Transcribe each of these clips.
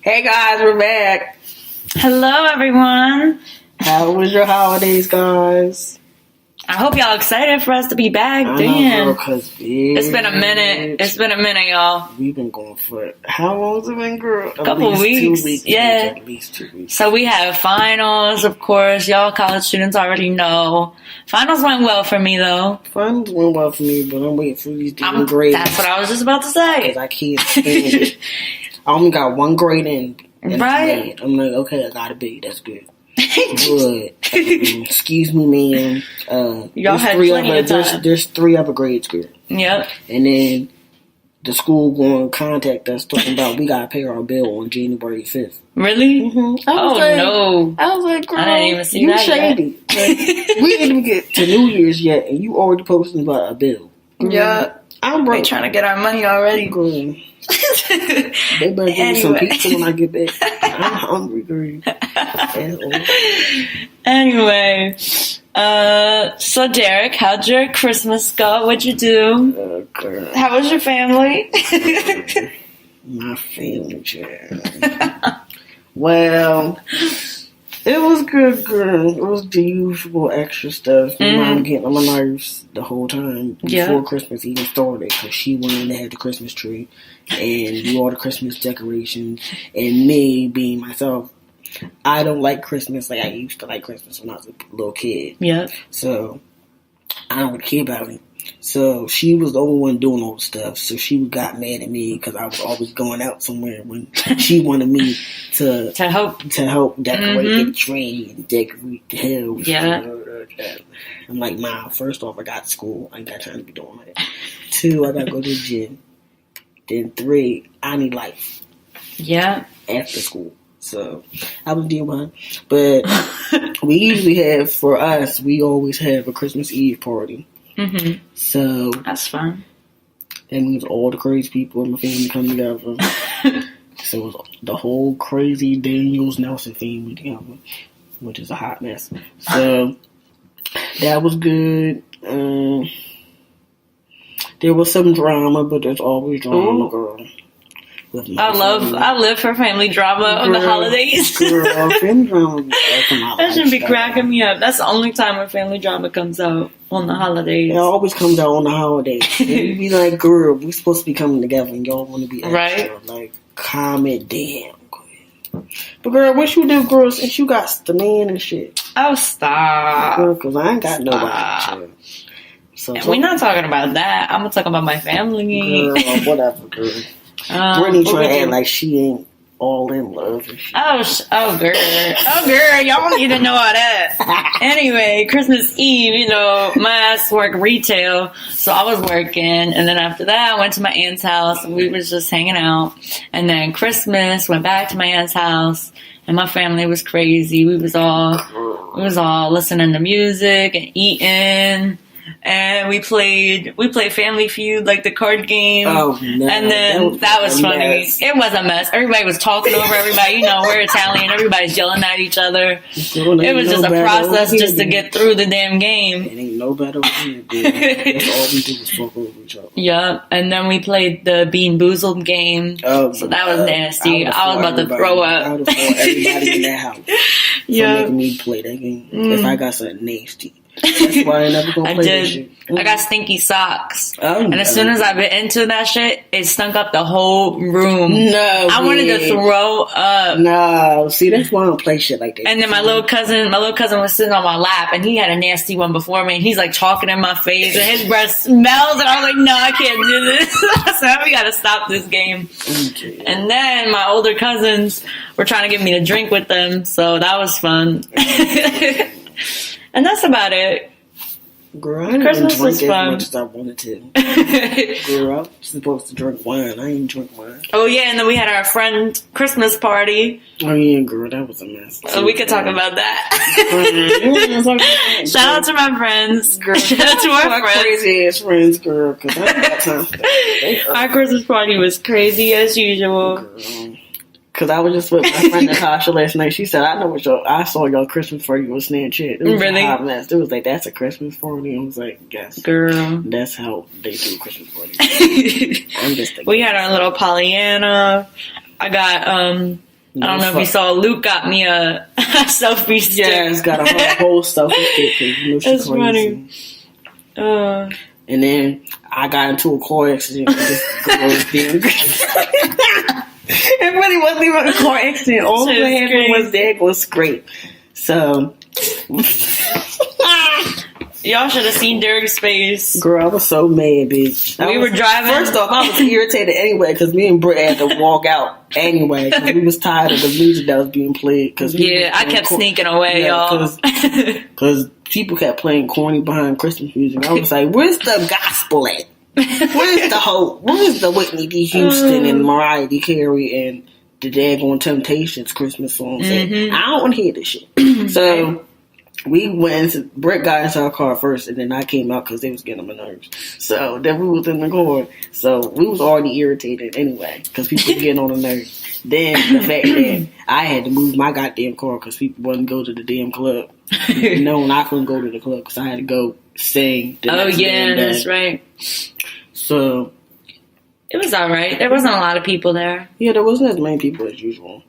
Hey guys, we're back. Hello, everyone. How was your holidays, guys? I hope y'all excited for us to be back. I Damn. know, girl, It's been a minute. It's been a minute, y'all. We've been going for how long's it been, girl? A couple weeks. 2 weeks. Yeah. At least 2 weeks. So we have finals, of course. Y'all college students already know. Finals went well for me, though. Finals went well for me, but I'm waiting for these damn grades. That's what I was just about to say. Because I can't stand it. I only got one grade in. Right. I'm like, okay, I got a B. That's good. But, excuse me, man. Y'all had plenty of time. There's 3 other grades, girl. Yep. And then the school going to contact us talking about we got to pay our bill on January 5th. Really? Mm-hmm. No. I was like, girl, I didn't even see you that shady. Like, we didn't even get to New Year's yet, and you already posting about a bill. Yeah. I'm We're trying to get our money already. Girl. They better give me some pizza when I get back. I'm hungry, girl. Anyway, so Derek, how'd your Christmas go? What'd you do? Girl. How was your family? My family, child. Well, it was good, girl. It was the usual extra stuff. My mom getting on my nerves the whole time before Christmas even started because she wanted to have the Christmas tree and do all the Christmas decorations. And me, being myself, I don't like Christmas like I used to like Christmas when I was a little kid. Yeah. So, I don't really care about it. So, she was the only one doing all the stuff. So, she got mad at me because I was always going out somewhere when she wanted me to help decorate the tree and decorate the house. Yeah. I'm like, Mom, first off, I got school. I ain't got time to be doing that. 2, I got to go to the gym. Then 3, I need life. Yeah. After school. So, I was doing one. But we usually have, for us, we always have a Christmas Eve party. Mm-hmm. So that's fun. That means all the crazy people in my family come together. So it was the whole crazy Daniels Nelson family together, which is a hot mess. So that was good. There was some drama, but there's always drama, girl. I live for family drama on the holidays. Girl, family drama. That should be cracking me up. That's the only time when family drama comes out, on the holidays. It always comes out on the holidays. And you be like, girl, we supposed to be coming together and y'all want to be extra. Right. Like, calm it down. But girl, what you do, girl, since you got the man and shit? Oh, stop. Girl, because I ain't got nobody. So we're not talking about that. I'm talking about my family. Girl, whatever, girl. Brittany trying to act like she ain't all in love and shit. Oh, girl. Y'all don't need to know all that. Anyway, Christmas Eve, my ass worked retail, so I was working, and then after that, I went to my aunt's house, and we was just hanging out. And then Christmas, went back to my aunt's house, and my family was crazy. We was all listening to music and eating. And we played Family Feud, like the card game. Oh, no. And then that was funny. Mess. It was a mess. Everybody was talking over everybody. We're Italian. Everybody's yelling at each other. It was just a process just to get through the damn game. It ain't no better here, dude. That's all we do is fuck over each other. Yeah. And then we played the Bean Boozled game. Oh, so that was nasty. I was about to throw up. I would have fought everybody in that house for making me play that game. If I got something nasty. That's why I never gonna play that shit. I got stinky socks. And as soon as I bit into that shit, it stunk up the whole room. No. I wanted to throw up. No. See, that's why I don't play shit like that. And then my little cousin was sitting on my lap, and he had a nasty one before me, and he's like talking in my face, and his breath smells, and I was like, no, I can't do this. So we gotta stop this game. Okay. And then my older cousins were trying to get me to drink with them, so that was fun. And that's about it. Girl, I didn't drink as much as I wanted to. Girl, I'm supposed to drink wine. I ain't drink wine. Oh, yeah, and then we had our friend Christmas party. Oh, yeah, girl, that was a mess. So we could talk about that. Shout out to my friends. Girl, shout out to our friends. Crazy-ass friends, girl, because I ain't got time for that. Our Christmas party was crazy as usual. Girl. Because I was just with my friend Natasha last night. She said, I saw your Christmas party was Snapchat. It was really? A hot mess. It was like, that's a Christmas party? I was like, yes. Girl. That's how they do a Christmas party. I'm just thinking. We had our little Pollyanna. I got I don't know if you saw Luke got me a selfie stick. Yeah, it's got a whole selfie stick. You know, That's funny. And then I got into a car accident with this girl's damn. It really wasn't even a car accident. All that happened was that was great. So y'all should have seen Derek's face. Girl, I was so mad, bitch. We were driving. First off, I was irritated anyway because me and Britt had to walk out anyway because we was tired of the music that was being played. Cause I kept sneaking away, y'all. Because people kept playing corny behind Christmas music. I was like, where's the gospel at? Where's the hope? Where's the Whitney D. Houston and Mariah D. Carey and the Daggone Temptations Christmas songs? Mm-hmm. I don't want to hear this shit. So we went. Brett got into our car first, and then I came out because they was getting on my nerves. So then we was in the car. So we was already irritated anyway because people were getting on the nerves. Then the fact that I had to move my goddamn car because people wouldn't go to the damn club. No, I couldn't go to the club because I had to go sing. That's right. So it was all right. There wasn't a lot of people there. Yeah, there wasn't as many people as usual.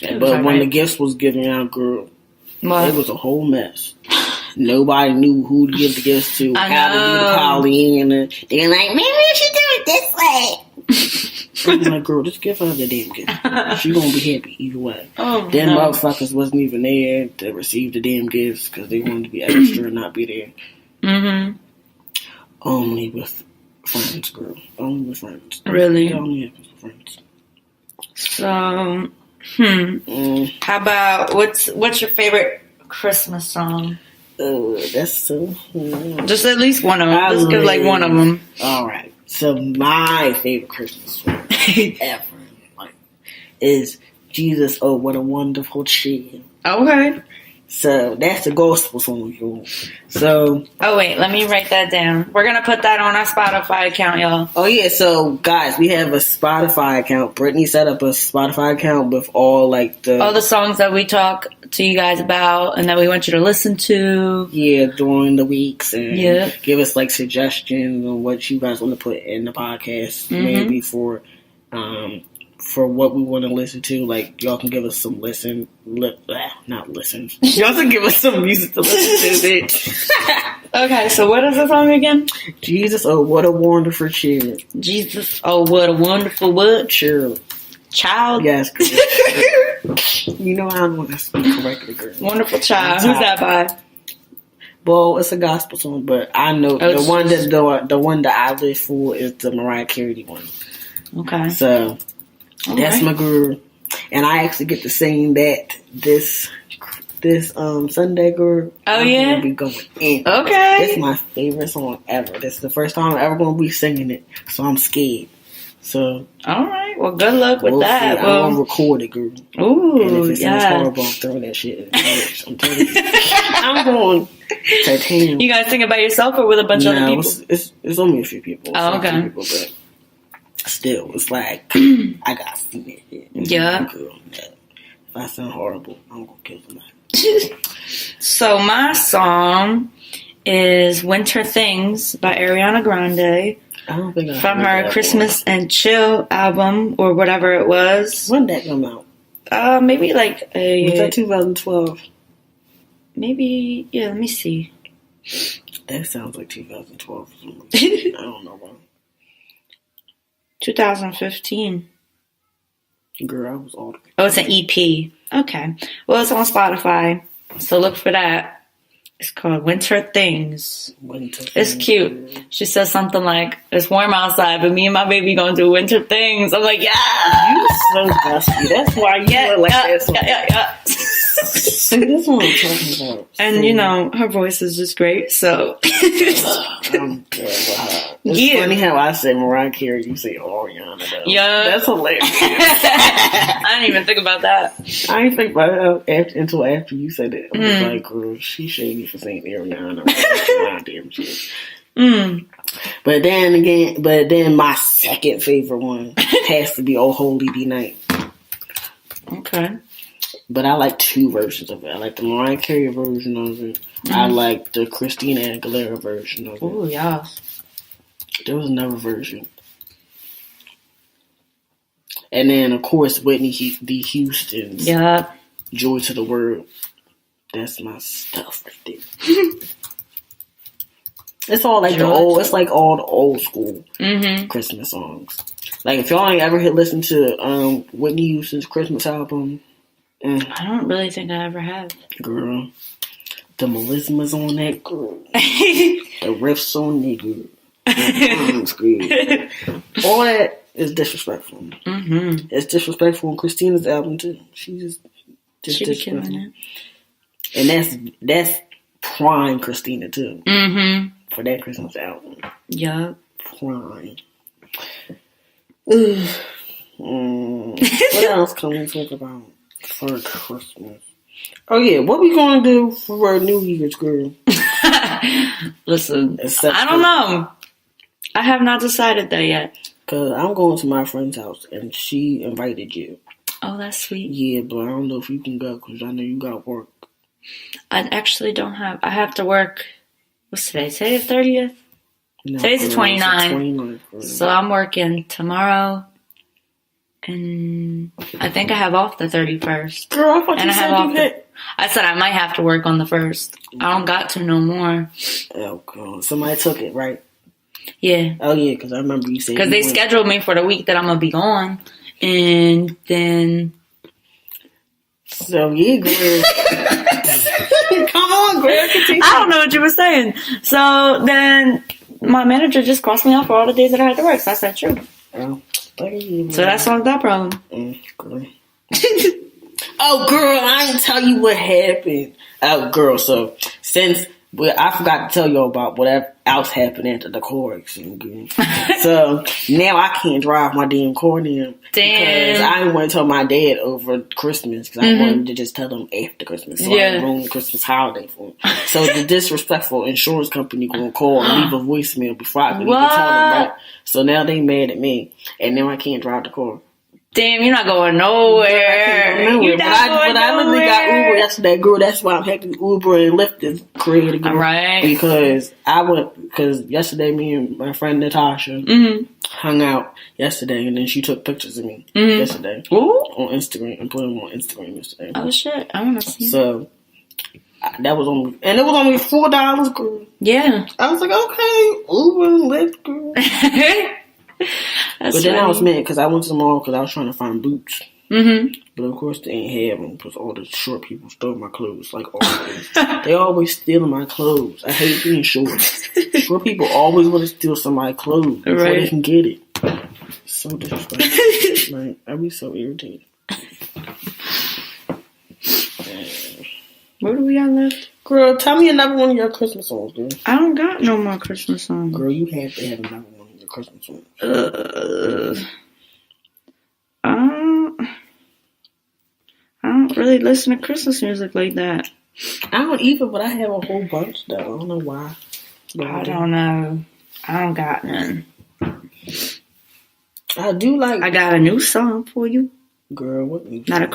But when the gifts was given out, girl, it was a whole mess. Nobody knew who to give the gifts to, how to do the Pollyanna. They're like, maybe we should do it this way. I'm like, girl, just give her the damn gift. She gonna be happy either way. Them motherfuckers wasn't even there to receive the damn gifts because they wanted to be extra and not be there. Mm-hmm. Only with friends, girl. Only with friends. Really? It only happens with friends. So, how about what's your favorite Christmas song? That's so. Just at least one of them. Just give like one of them. All right. So my favorite Christmas song ever is "Jesus, Oh What a Wonderful Child." Okay. So that's the gospel song, y'all. So. Oh wait, let me write that down. We're gonna put that on our Spotify account, y'all. Oh yeah, so guys, we have a Spotify account. Brittany set up a Spotify account with all the songs that we talk to you guys about and that we want you to listen to. Yeah, during the weeks and give us suggestions on what you guys want to put in the podcast, maybe for what we want to listen to. Like, y'all can give us some not listens. Y'all can give us some music to listen to, bitch. Okay, so what is the song again? Jesus, oh, what a wonderful child. Jesus, oh, what a wonderful what? Child. Yes, girl. You know I don't want to speak correctly, girl. Wonderful child. Who's that by? Well, it's a gospel song, but I know the one that I live for is the Mariah Carey one. Okay. So that's my girl, and I actually get to sing that this Sunday, girl. Oh yeah, I'm gonna be going in. Okay, it's my favorite song ever. This is the first time I'm ever gonna be singing it, so I'm scared. So all right, well, good luck with that. I'm gonna record it, girl. Ooh, and if it sounds horrible, I'm throwing that shit in the trash. I'm telling you, I'm going titanium. You guys sing by yourself or with a bunch of other people? It's only a few people. Oh, okay. People, but still, it's like I got to see it. Yeah. If I sound horrible, I'm gonna kill somebody. So my song is "Winter Things" by Ariana Grande. I don't think from her Christmas and Chill album or whatever it was. When did that come out? Maybe was that 2012? Maybe, yeah. Let me see. That sounds like 2012. I don't know why. 2015. Girl, I was old. Oh, it's an EP. Okay. Well, it's on Spotify, so look for that. It's called Winter Things. It's cute. She says something like, "It's warm outside, but me and my baby gonna do winter things." I'm like, yeah. You so dusty. That's why you were like that. Yeah. See, that's what I'm talking about. And her voice is just great. So I'm good with her. It's funny how I say Mariah Carey, you say Ariana. Though. Yeah, that's hilarious. I didn't even think about that. I didn't think about it until after you said it. I was like, girl, she shady for saying Ariana. Damn shit. But then my second favorite one has to be "Oh Holy Be Night." Okay. But I like two versions of it. I like the Mariah Carey version of it. I like the Christina Aguilera version of it. Oh, yeah. There was another version. And then, of course, Whitney D. Houston's Yeah. Joy to the World. That's my stuff right there. It's all like it's like all the old school Christmas songs. Like, if y'all ain't ever listen to Whitney Houston's Christmas album. I don't really think I ever have. Girl. The melismas on that, girl. The riffs on that, girl. All that is disrespectful. Mm-hmm. It's disrespectful on Christina's album too. She just disrespectful. Killing it. And that's prime Christina too. Mm-hmm. For that Christmas album. Yup. Prime. What else can we talk about for Christmas? Oh yeah, what we gonna do for our New Year's, girl? Listen, I don't know. I have not decided that yet. Cause I'm going to my friend's house and she invited you. Oh, that's sweet. Yeah, but I don't know if you can go because I know you got work. I actually don't have. I have to work. What's today? Today the 30th? No, today's the 29th. So I'm working tomorrow. And I think I have off the 31st. Girl, I thought you said you had... I said I might have to work on the 1st. I don't got to no more. Oh, God. Somebody took it, right? Yeah. Oh, yeah, because I remember you saying... Because they scheduled me for the week that I'm going to be gone. And then... So, yeah, girl. Come on, girl. Continue. I don't know what you were saying. So, then my manager just crossed me off for all the days that I had to work. So I said, true. Oh. So that solves that problem. Girl. Oh, girl, I didn't tell you what happened. Oh, girl, so since I forgot to tell y'all about whatever else happened at the decor exchange. So now I can't drive my damn car now. Damn. Because I didn't want to tell my dad over Christmas because I wanted to just tell them after Christmas. So I didn't ruin the Christmas holiday for him. So the disrespectful insurance company going to call and leave a voicemail before I can even tell them, right? So now they mad at me and now I can't drive the car. Damn, you're not going nowhere. You're not going nowhere. I literally got Uber yesterday, girl. That's why I'm happy Uber and Lyft is created again. Right. Because yesterday me and my friend Natasha hung out yesterday, and then she took pictures of me yesterday on Instagram and put them on Instagram yesterday. Oh shit, I want to see. So that was only, and it was only $4, girl. Yeah. I was like, okay, Uber, Lyft, girl. But then I was mad because I went to the mall because I was trying to find boots. Mm-hmm. But of course they ain't have them because all the short people stole my clothes. Like always. They always stealing my clothes. I hate being short. Short people always want to steal somebody's clothes before they can get it. So disrespectful. Like, I be so irritated. What do we got left? Girl, tell me another one of your Christmas songs, girl. I don't got no more Christmas songs. Girl, you have to have another one. Christmas one. I don't really listen to Christmas music like that. I don't either, but I have a whole bunch though. I don't know why. I don't know. I don't got none. I do like. I got a new song for you. Girl, what new song?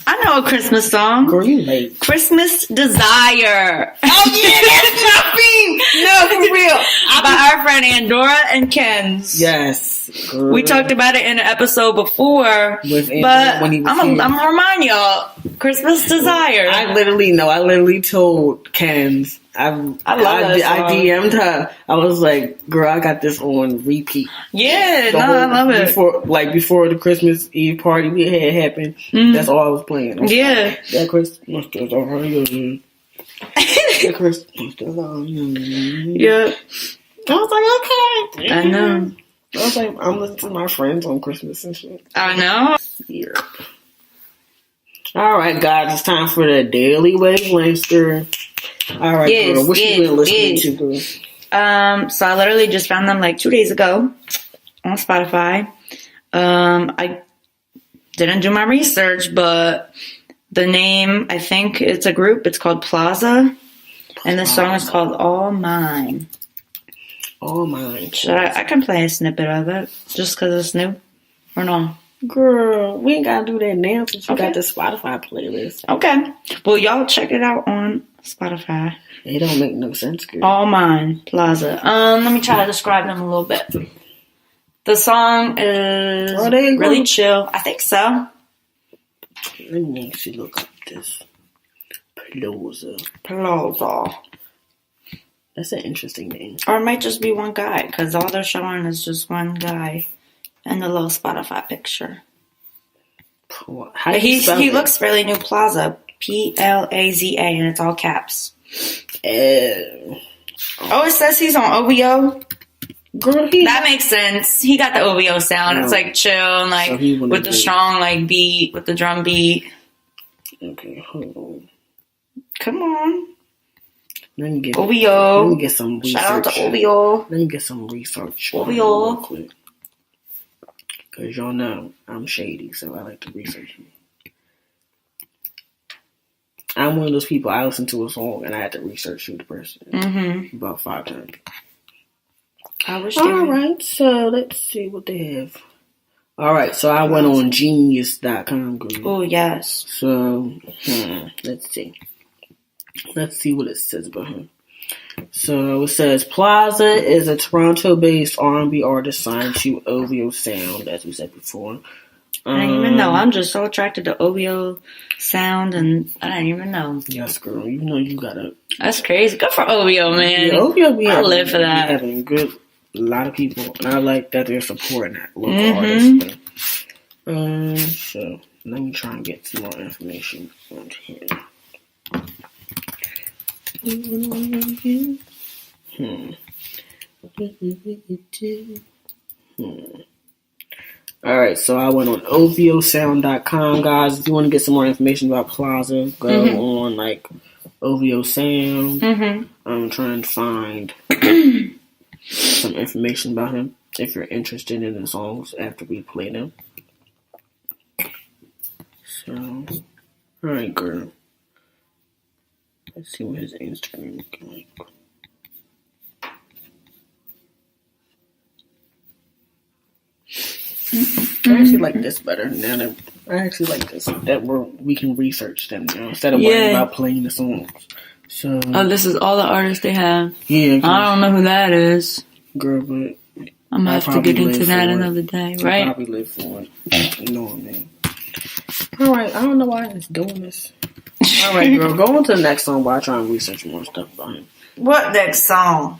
I know a Christmas song. Girl, you late. Christmas Desire. Oh yeah, that's my thing. No, for real. By our friend Andorra and Ken's. Yes. Girl. We talked about it in an episode before. With Andorra when he was I'm gonna remind y'all. Christmas Desire. I literally told Ken's. I love that song. I DM'd her. I was like, girl, I got this on repeat. Yeah, I love it. Before the Christmas Eve party we had happened, that's all I was playing. That Christmas Desire. That Christmas Desire. Yeah. I was like, okay. I know. I was like, I'm listening to my friends on Christmas and shit. I know. Yeah. All right, guys, it's time for the Daily Wavelength, girl. All right, girl, what you been listening to, girl? So I literally just found them like 2 days ago on Spotify. I didn't do my research, but the name, I think it's a group. It's called Plaza, and the song is called All Mine. All Mine. I can play a snippet of it just because it's new, or no? Girl, we ain't gotta do that now since you got the Spotify playlist. Okay. Well, y'all check it out on Spotify. It don't make no sense, girl. All Mine, Plaza. Let me try to describe them a little bit. The song is really chill. I think so. Let me actually look up this. Plaza. That's an interesting name. Or it might just be one guy, because all they're showing is just one guy in the little Spotify picture. How do you spell He it? looks really new. Plaza. Plaza, and it's all caps. Oh, it says he's on OVO. Girl, that makes sense. He got the OVO sound. It's like chill and like so with the strong like beat, with the drum beat. Okay, hold on. Come on. Let me get OVO. Let me get some research. Shout out to OVO. Let me get some research. OVO. Because y'all know I'm shady, so I like to research. I'm one of those people, I listen to a song and I had to research who the person about 5 times. I wish Alright, so let's see what they have. Alright, so I went on genius.com. Oh, yes. So, let's see. Let's see what it says about him. So it says Plaza is a Toronto-based R&B artist signed to OVO Sound, as we said before. I didn't even know. I'm just so attracted to OVO Sound, and I didn't even know. Yes, girl. You know you gotta. That's crazy. Good for OVO, man. Yeah, OVO, I live for that. Having a lot of people, and I like that they're supporting that local artists. So let me try and get some more information on here. Alright, so I went on OVOsound.com, guys. If you want to get some more information about Plaza, go on like OVO Sound. I'm trying to find some information about him if you're interested in the songs after we play them. So, alright, girl. Let's see what his Instagram looking like. I actually like this better now that I actually like this. That we can research them now instead of worrying about playing the songs. So this is all the artists they have. Yeah, I don't know who that is. Girl, but I'm gonna have to get into that another day, right? I'll probably live for it. You know what I mean? Alright, I don't know why it's doing this. Alright, girl, go on to the next song while I try and research more stuff about him. What next song?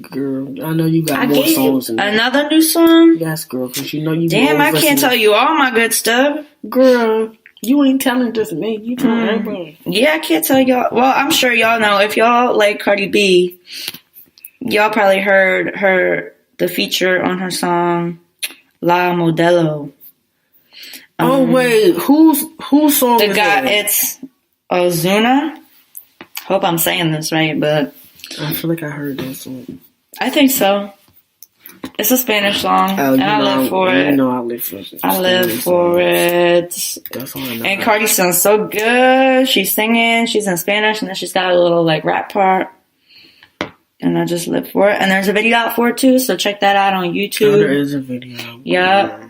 Girl, I know you got more songs than that. Another new song? Yes, girl, because you know you. Damn, I can't tell you all my good stuff. Girl, you ain't telling just me. You telling everybody. Yeah, I can't tell y'all. Well, I'm sure y'all know. If y'all like Cardi B, y'all probably heard the feature on her song La Modelo. Oh wait, whose song the is guy? that? It's Ozuna. Hope I'm saying this right, but I feel like I heard that song. I think so. It's a Spanish song, and I live for it. You know I live for it. I live for it. That's all I know. And Cardi sounds so good. She's singing. She's in Spanish, and then she's got a little like rap part. And I just live for it. And there's a video out for it too, so check that out on YouTube. Oh, there is a video. Yeah.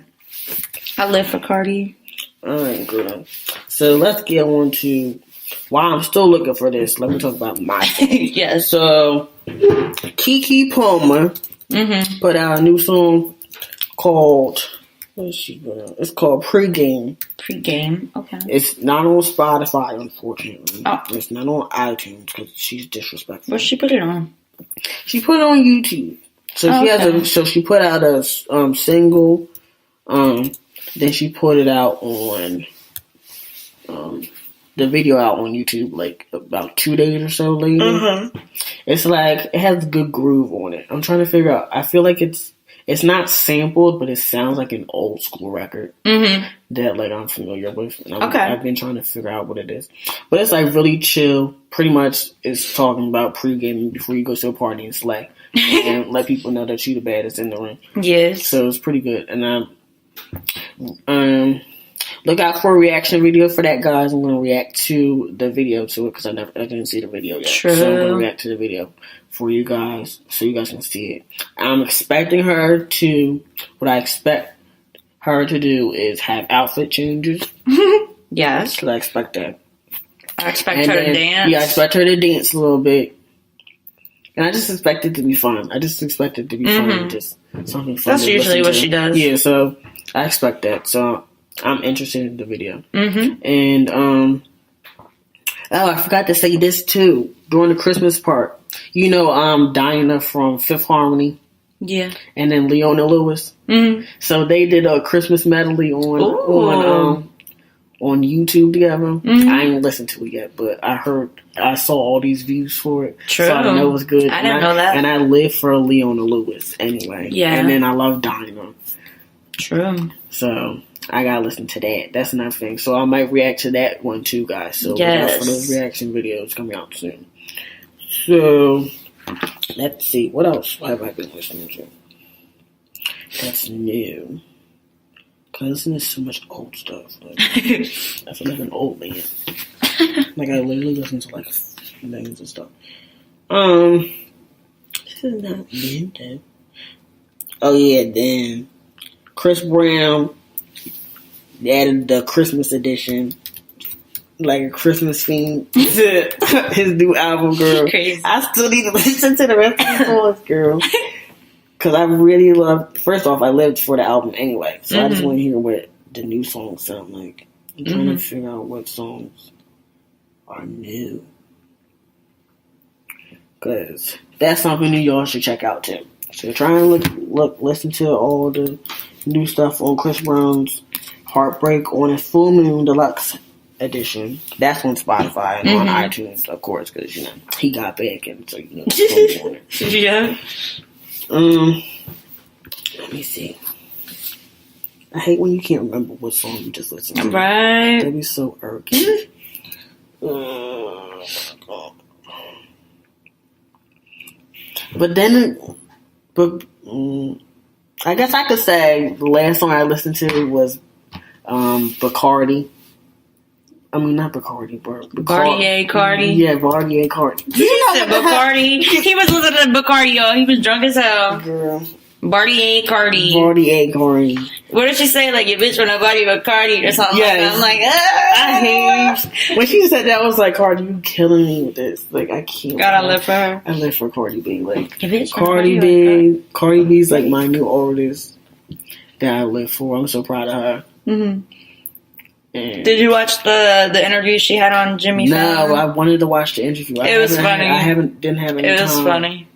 I live for Cardi. Alright, girl. So let's get on to while I'm still looking for this, let me talk about my yes. So Keke Palmer put out a new song called it's called Pre-Game. Pre-Game, okay. It's not on Spotify, unfortunately. Oh. It's not on iTunes because she's disrespectful. Where'd she put it on? She put it on YouTube. So she put out a single. Then she put it out on the video out on YouTube like about 2 days or so later. It's like it has a good groove on it. I'm trying to figure out. I feel like it's not sampled, but it sounds like an old school record that like I'm familiar with. And I've been trying to figure out what it is, but it's like really chill. Pretty much, it's talking about pre-gaming before you go to a party and slay and let people know that you the baddest in the ring. Yes, so it's pretty good. And look out for a reaction video for that, guys. I'm going to react to the video to it because I didn't see the video yet. True. So I'm going to react to the video for you guys so you guys can see it. I'm expecting her to, what I expect her to do is have outfit changes. Yes. Because I expect that. I expect her to dance. Yeah, I expect her to dance a little bit. And I just expect it to be fun. I just expect it to be fun. Just something fun. That's usually what she does. Yeah, so I expect that. So I'm interested in the video. And, oh, I forgot to say this too. During the Christmas part, you know, Dinah from Fifth Harmony. Yeah. And then Leona Lewis. So they did a Christmas medley on YouTube together. I ain't listened to it yet, but I saw all these views for it. True. So I know it was good. I didn't know that. And I live for Leona Lewis anyway. Yeah. And then I love Dinah. True. So I gotta listen to that. That's another thing. So I might react to that one too, guys. So look out for those reaction videos coming out soon. So let's see. What else have I been listening to? That's new. Cause I listen to so much old stuff. Like, I feel like an old man. Like I literally listen to like things and stuff. This is not new. Oh yeah, then Chris Brown added the Christmas edition, like a Christmas theme to his new album, girl. Crazy. I still need to listen to the rest of the songs, girl. Because I really love, first off, I lived for the album anyway. So I just want to hear what the new songs sound like. I'm trying to figure out what songs are new. Because that's something new y'all should check out too. So try and listen to all the new stuff on Chris Brown's Heartbreak on his Full Moon Deluxe edition. That's on Spotify and on iTunes, of course, because, you know, he got back and so, you know, it's on it. Yeah. Let me see. I hate when you can't remember what song you just listened to. Right. That'd be so irking. I guess I could say the last song I listened to was Bacardi. I mean, not Bacardi, but Bartier Cardi. Yeah, Bartier Cardi. He said Bacardi. He was listening to Bacardi, y'all. He was drunk as hell. Girl. Bartier Cardi. Bartier Cardi. What did she say? Like, your bitch with nobody but Cardi or something like that. I'm like, I hate. When she said that, I was like, Cardi, you killing me with this. Like, I can't. Gotta live for her. I live for Cardi B. Like, Your bitch Cardi B. Cardi B's like my new artist that I live for. I'm so proud of her. Did you watch the interview she had on Jimmy Fallon? No, I wanted to watch the interview. It was funny. I didn't have any time. It was funny.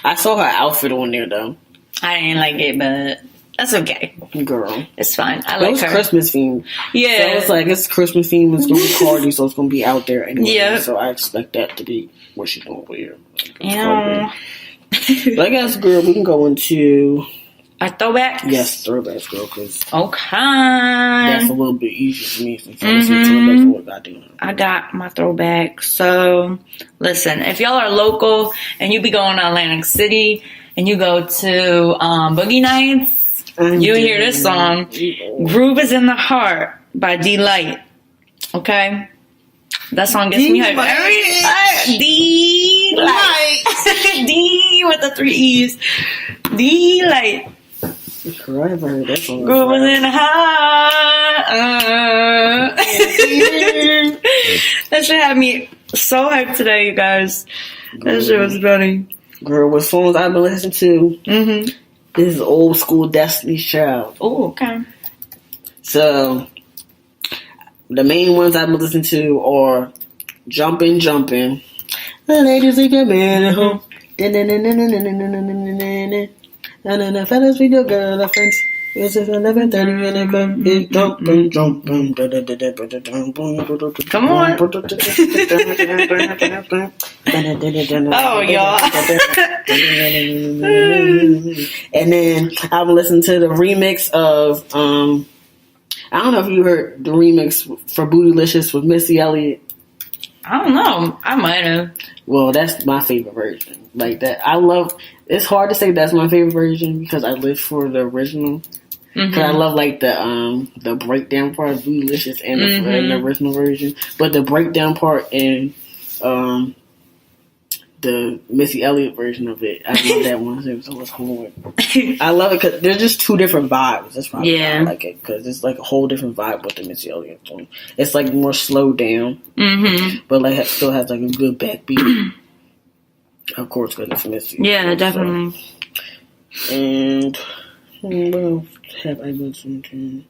I saw her outfit on there though. I didn't like it, but that's okay. Girl. It's fine. I like her. It was Christmas themed. Yeah. So it's like, it's Christmas themed. It's going to be Cardi, so it's going to be out there anyway. Yeah. So I expect that to be what she's going to wear. Yeah. But I guess, girl, we can go into a throwback? Yes, throwbacks, girl, because okay. That's a little bit easier for me since I listen to throwbacks for what I do. I got my throwback. So, listen, if y'all are local and you be going to Atlantic City and you go to Boogie Nights, you hear this song, Groove is in the Heart by D-Light. Okay? That song gets me hyped every time. D-Light. D with the 3 E's. D-Light. Girl, I haven't heard that song. Groove is in the Heart. That shit had me so hyped today, you guys. That shit was funny. Girl, what songs I've been listening to? This is old school Destiny's Child. Oh, okay. So, the main ones I've been listening to are Jumpin', Jumpin'. The ladies think I'm at home. The fellas with your girlfriends. This is 11:30 and it's jumpin', jumpin'. Come on. Oh, y'all. And then I've listened to the remix of, I don't know if you heard the remix for Bootylicious with Missy Elliott. I don't know. I might have. Well, that's my favorite version. Like that. I love, it's hard to say that's my favorite version because I live for the original. Because I love like the breakdown part of Bootylicious and the original version. But the breakdown part and the Missy Elliott version of it, I love that one. It was cool. I love it because they're just two different vibes. That's why I like it, because it's like a whole different vibe with the Missy Elliott one. It's like more slowed down, but like it still has like a good backbeat. Of course, because it's Missy. Yeah, definitely. So. And what else have I listened to?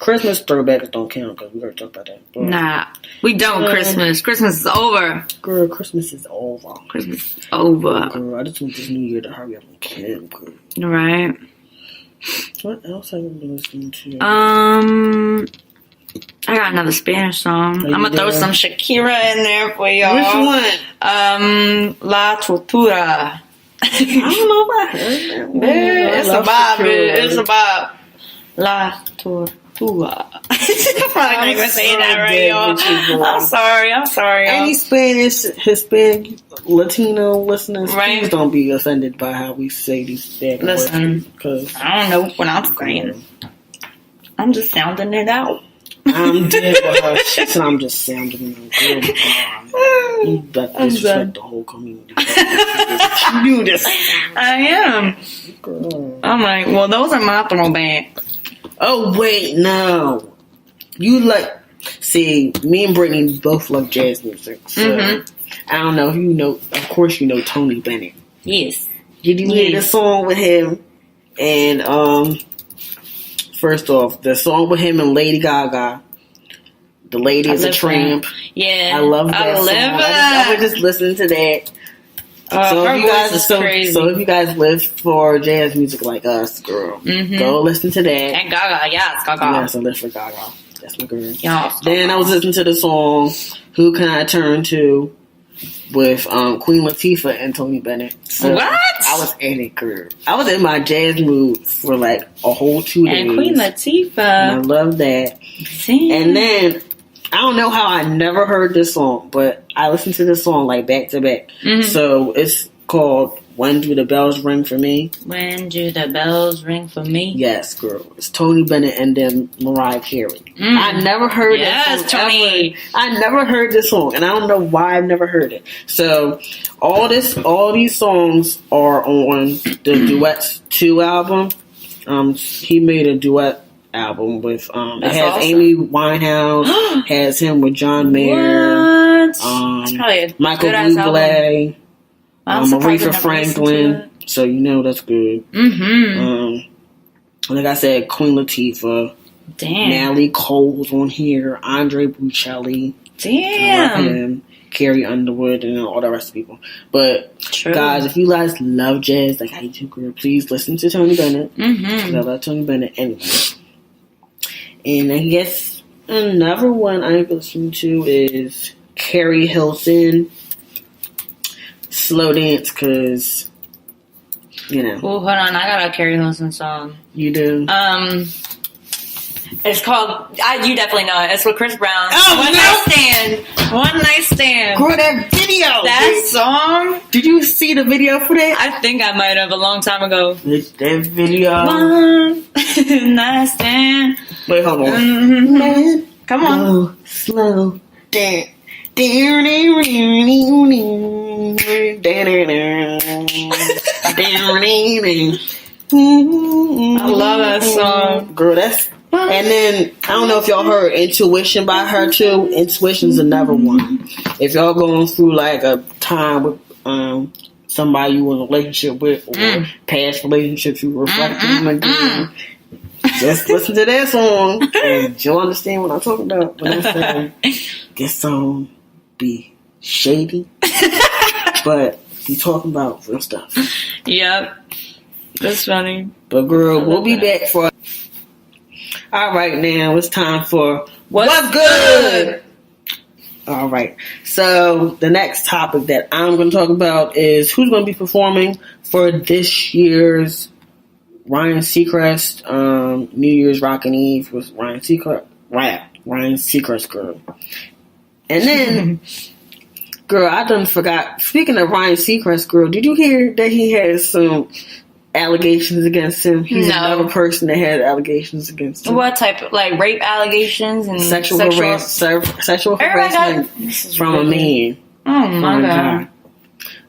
Christmas throwbacks don't count because we already talked about that. But, Nah, we don't. Christmas is over. Girl, Christmas is over. Christmas is over. Girl, I just want this new year to hurry up and camp, girl. Right. What else have I been listening to? I got another Spanish song. I'm gonna throw some Shakira in there for y'all. Which one? La Tortura. I don't know if I heard that one. It's a vibe, it's a vibe. La Tortura. I'm not even saying that right, y'all. I'm sorry, y'all. Any Spanish, Hispanic, Latino listeners, Right. please don't be offended by how we say these bad words. Listen, Because I don't know what I'm saying. I'm just sounding it out. I'm dead with her. She said I'm just sounding it out. Girl, you disrespect the whole community. You do this. I am. Girl. I'm like, well, those are my throwbacks. Oh, wait, no. You see, me and Brittany both love jazz music. So, I don't know if you know, of course you know Tony Bennett. Yes. Did you hear the song with him? And, first off, the song with him and Lady Gaga. The Lady is a Tramp. Yeah. I love that song. I would just listen to that. So her if you guys voice is crazy. So if you guys live for jazz music like us, girl, go listen to that. And Gaga, yes, Gaga. Yes, I live for Gaga. That's my girl. Yes. Then I was listening to the song "Who Can I Turn To" with Queen Latifah and Tony Bennett. So What? I was in it, girl. I was in my jazz mood for like a whole 2 days. And Queen Latifah. And I love that. Damn. And then I don't know how I never heard this song, but I listened to this song like back to back. So it's called "When Do the Bells Ring for Me." When do the bells ring for me? Yes, girl. It's Tony Bennett and then Mariah Carey. I never heard that song. Tony. I never heard this song, and I don't know why I've never heard it. So all these songs are on the Duets 2 album. He made a duet album with it has awesome. Amy Winehouse, has him with John Mayer, What? That's probably a Michael good-ass album. Bublé, I'm surprised I Aretha never listened to Franklin. it. So you know that's good. Like I said, Queen Latifah, Damn. Natalie Cole's on here, Andre Bocelli, I love him, Carrie Underwood, and all the rest of the people. But True. guys, if you guys love jazz like I do, girl, please listen to Tony Bennett. 'Cause I love Tony Bennett anyway. And I guess another one I've listened to is Carrie Hilson, Slow Dance, because, you know. Oh, hold on. I got a Carrie Hilson song. You do? It's called, you definitely know it. It's with Chris Brown. Oh, One no. Night Stand. One Night Stand. Girl, that video! That song, Did you see the video for that? I think I might have a long time ago. That video. One Night Stand. Wait, hold on. Mhm. Come on. Oh, slow dance. I love that song. Girl, that's... And then, I don't know if y'all heard Intuition by her too. Intuition's another one. If y'all going through like a time with somebody you in a relationship with or past relationships you reflecting on again, just listen to that song and you'll understand what I'm talking about when I say this song be shady, but be talking about real stuff. Yep. That's funny. But girl, we'll be back for... All right, now it's time for What's Good? All right. So the next topic that I'm going to talk about is who's going to be performing for this year's Ryan Seacrest New Year's Rockin' Eve with Ryan Seacrest. Ryan Seacrest, girl. And then, girl, I done forgot. Speaking of Ryan Seacrest, girl, did you hear that he has some allegations against him? He's another person that had allegations against him. What type of, like, rape allegations and Sexual harassment from a man. Oh my god.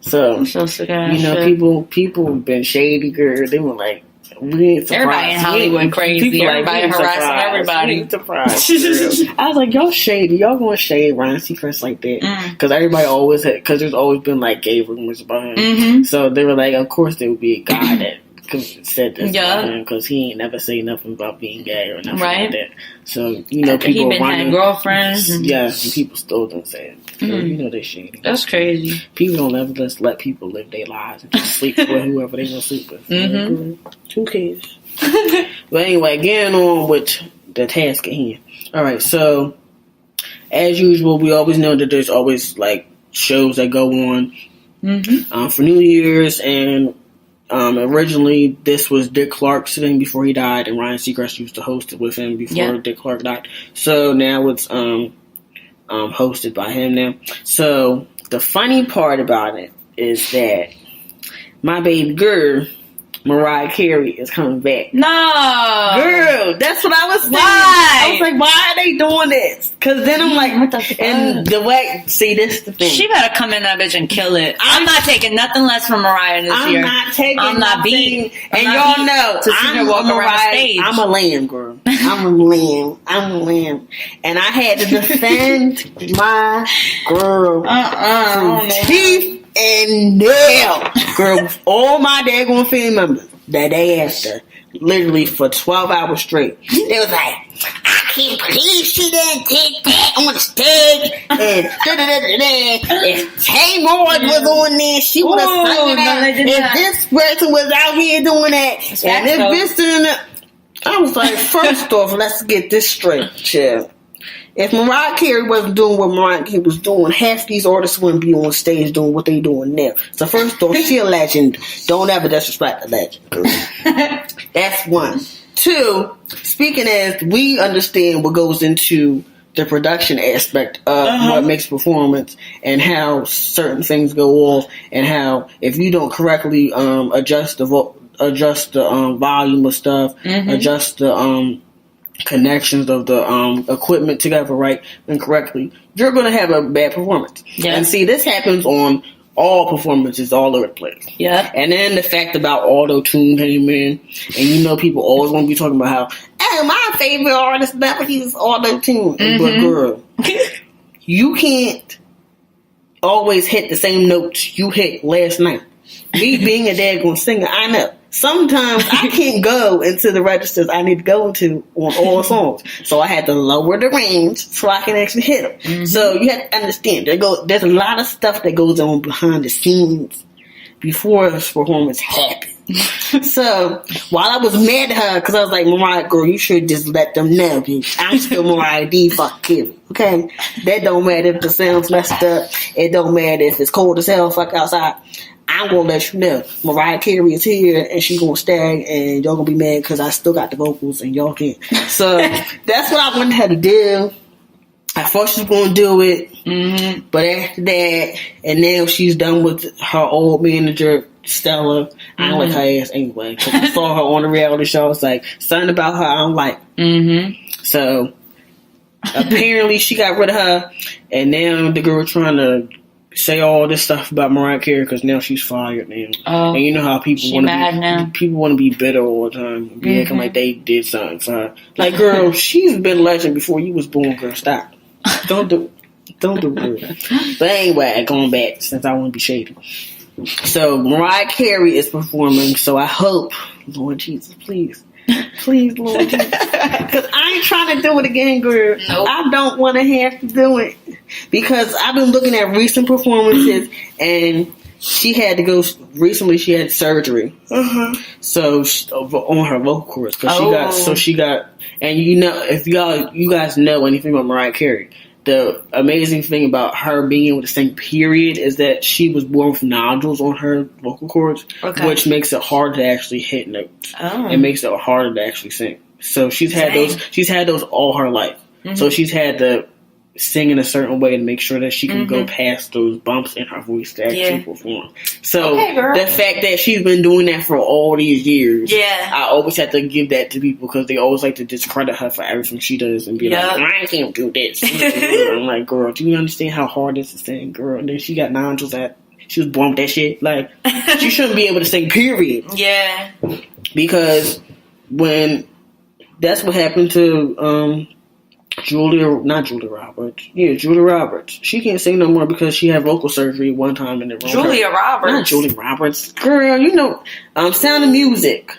So, I'm so sick of that you know, shit. people have been shady, girl. They were like, We ain't surprised. Everybody in Hollywood crazy. People Everybody we harassing surprised. everybody. We ain't surprised. I was like, y'all shady. Y'all going to shade Ryan Seacrest like that. Because everybody always had, because there's always been like gay rumors about him. So they were like, of course there would be a guy that said this about him because he ain't never say nothing about being gay or nothing like that. So, you know, people he been having girlfriends. And people still don't say it. So, you know, they're shady. That's crazy. People don't ever just let people live their lives and just sleep with whoever they want to sleep with. Who cares? But anyway, getting on with the task at hand. Alright, so as usual, we always know that there's always like shows that go on for New Year's, and originally this was Dick Clark sitting before he died, and Ryan Seacrest used to host it with him before Dick Clark died. So now it's hosted by him now. So the funny part about it is that my baby girl, Mariah Carey, is coming back. No, girl, that's what I was saying. Why? I was like, why are they doing this? Because then I'm like, what the fuck? And the way, see, this the thing. She better come in that bitch and kill it. I'm not taking nothing less from Mariah this year. I'm not beating. And y'all know, I'm a Mariah. I'm a lamb, girl. I'm a lamb. And I had to defend my girl from teeth and nail. Girl, all my daggone family members, that day after, literally for 12 hours straight, they was like, I can't believe she didn't take that on the stage. And if Tamar was on there, she would have sung that. If this person was out here doing that, and if this doing that, I was like, first off, let's get this straight, chill. If Mariah Carey wasn't doing what Mariah Carey was doing, half these artists wouldn't be on stage doing what they doing now. So first off, she a legend. Don't ever disrespect a legend. That's one. Two, speaking as we understand what goes into the production aspect of what makes performance and how certain things go off, and how if you don't correctly adjust the volume of stuff, adjust the connections of the equipment together right and correctly, you're going to have a bad performance. And see, this happens on all performances all over the place. And then the fact about auto-tune came in, and you know people always want to be talking about how, oh, my favorite artist never uses auto-tune. But girl, you can't always hit the same notes you hit last night. Me being a daggone singer, I know. Sometimes I can't go into the registers I need to go into on all songs. So I had to lower the range so I can actually hit them. So you have to understand, there's a lot of stuff that goes on behind the scenes before this performance happens. So while I was mad at her, because I was like, Mariah, girl, you should just let them know, bitch. I'm still Mariah D. Fuck Carey. Okay? That don't matter if the sound's messed up. It don't matter if it's cold as hell fuck outside. I'm going to let you know. Mariah Carey is here, and she's going to stag, and y'all going to be mad because I still got the vocals, and y'all can't. So that's what I wanted her to do. I thought she was going to do it. But after that, and now she's done with her old manager, Stella. I don't like her ass anyway. Because I saw her on the reality show. I was like, something about her I don't like. So apparently she got rid of her, and now the girl trying to say all this stuff about Mariah Carey because now she's fired now. And you know how people want to be bitter all the time, be acting like they did something for her. Like, girl, she's been a legend before you was born, girl. Stop. Don't do it. But anyway, going back, since I want to be shady. So Mariah Carey is performing, so I hope, Lord Jesus, please, Lord Jesus, because I ain't trying to do it again, girl. I don't want to have to do it, because I've been looking at recent performances, and she had to go recently. She had surgery, so on her vocal cords, because she got, and you know, if you guys know anything about Mariah Carey, the amazing thing about her being able to sing, period, is that she was born with nodules on her vocal cords, which makes it hard to actually hit notes. It makes it harder to actually sing. So she's had those. She's had those all her life. So she's had to sing in a certain way to make sure that she can go past those bumps in her voice to actually perform. So the fact that she's been doing that for all these years, I always have to give that to people because they always like to discredit her for everything she does and be like, I can't do this. I'm like, girl, do you understand how hard this is to sing, girl? And then she got nodules she was born with that shit. Like, she shouldn't be able to sing, period. because when that's what happened to Julia Roberts. Yeah, Julia Roberts. She can't sing no more because she had vocal surgery one time in the room. Julia Roberts. Not Julia Roberts. Girl, you know, Sound of Music.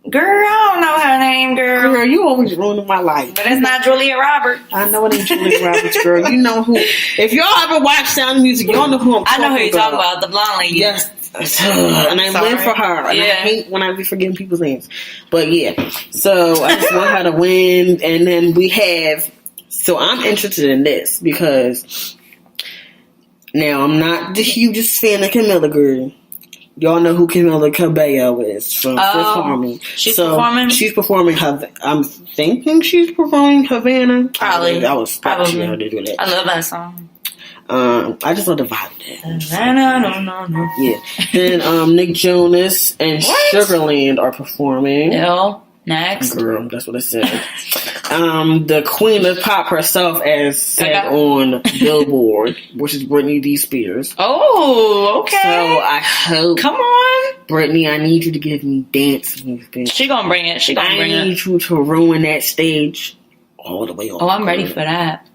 Girl, I don't know her name, girl. Girl, you always ruining my life. But it's not Julia Roberts. I know it ain't Julia Roberts, girl. You know who. If y'all ever watch Sound of Music, y'all know who I'm talking about. I know who you're talking about, the blonde lady. Yes. And I live for her. And yeah. I hate when I be forgetting people's names. But yeah. So I just want her to win. And then we have. So I'm interested in this because now I'm not the hugest fan of Camilla, girl. Y'all know who Camila Cabello is from Fifth Harmony. She's performing? She's performing I'm thinking she's performing Havana. Probably. I was probably her to do that. I love that song. I just love the vibe of that. No. Yeah. Then Nick Jonas and Sugarland are performing. Ew. Next. Girl, that's what I said. The queen of pop herself, as said on Billboard, which is Britney D. Spears. Oh, okay. So I hope. Come on. Britney, I need you to give me dance movement. She gonna bring it. I need you to ruin that stage all the way off. Oh, I'm ready for that.